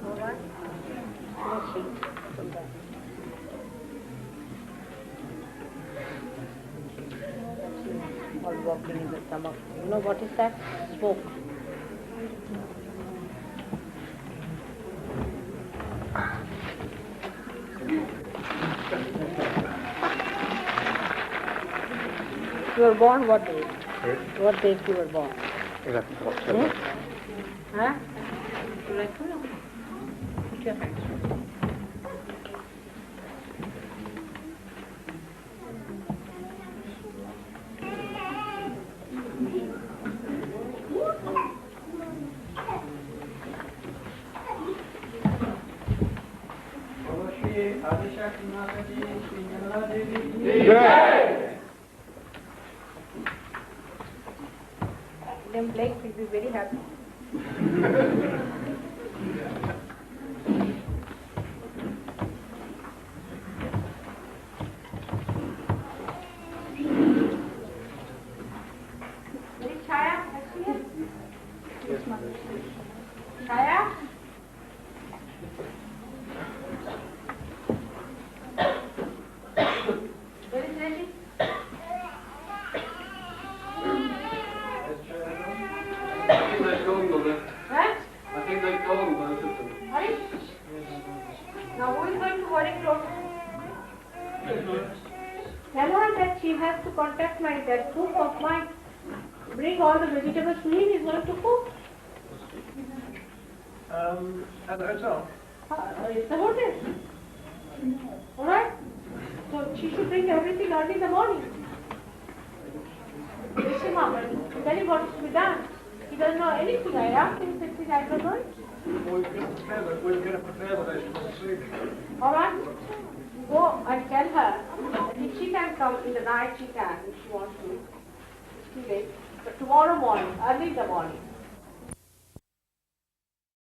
All right? Let's see. All working in the stomach. You know what is that? Smoke. You were born what day? Sorry? What date you were born? 11th of October. Huh? July 12. Put your hands. Then Blake will be very happy. Chaya, yes, mother. Chaya? Where is Reggie? I think they've gone, Mother. Right? I think they've gone, both of them. Are you? Now who is going to worry clothes? Tell her that she has to contact that cook of mine. Bring all the vegetables to him, he's going to cook. At the hotel? It's the hotel. Alright? So she should bring everything early in the morning. Wish him up and tell him what is to be done. He doesn't know anything. I asked him if he's at the going. We're going to prepare the vegetables this evening. Alright? Go and tell her that if she can come in the night, she can, if she wants to. It's too late. But tomorrow morning, early in the morning,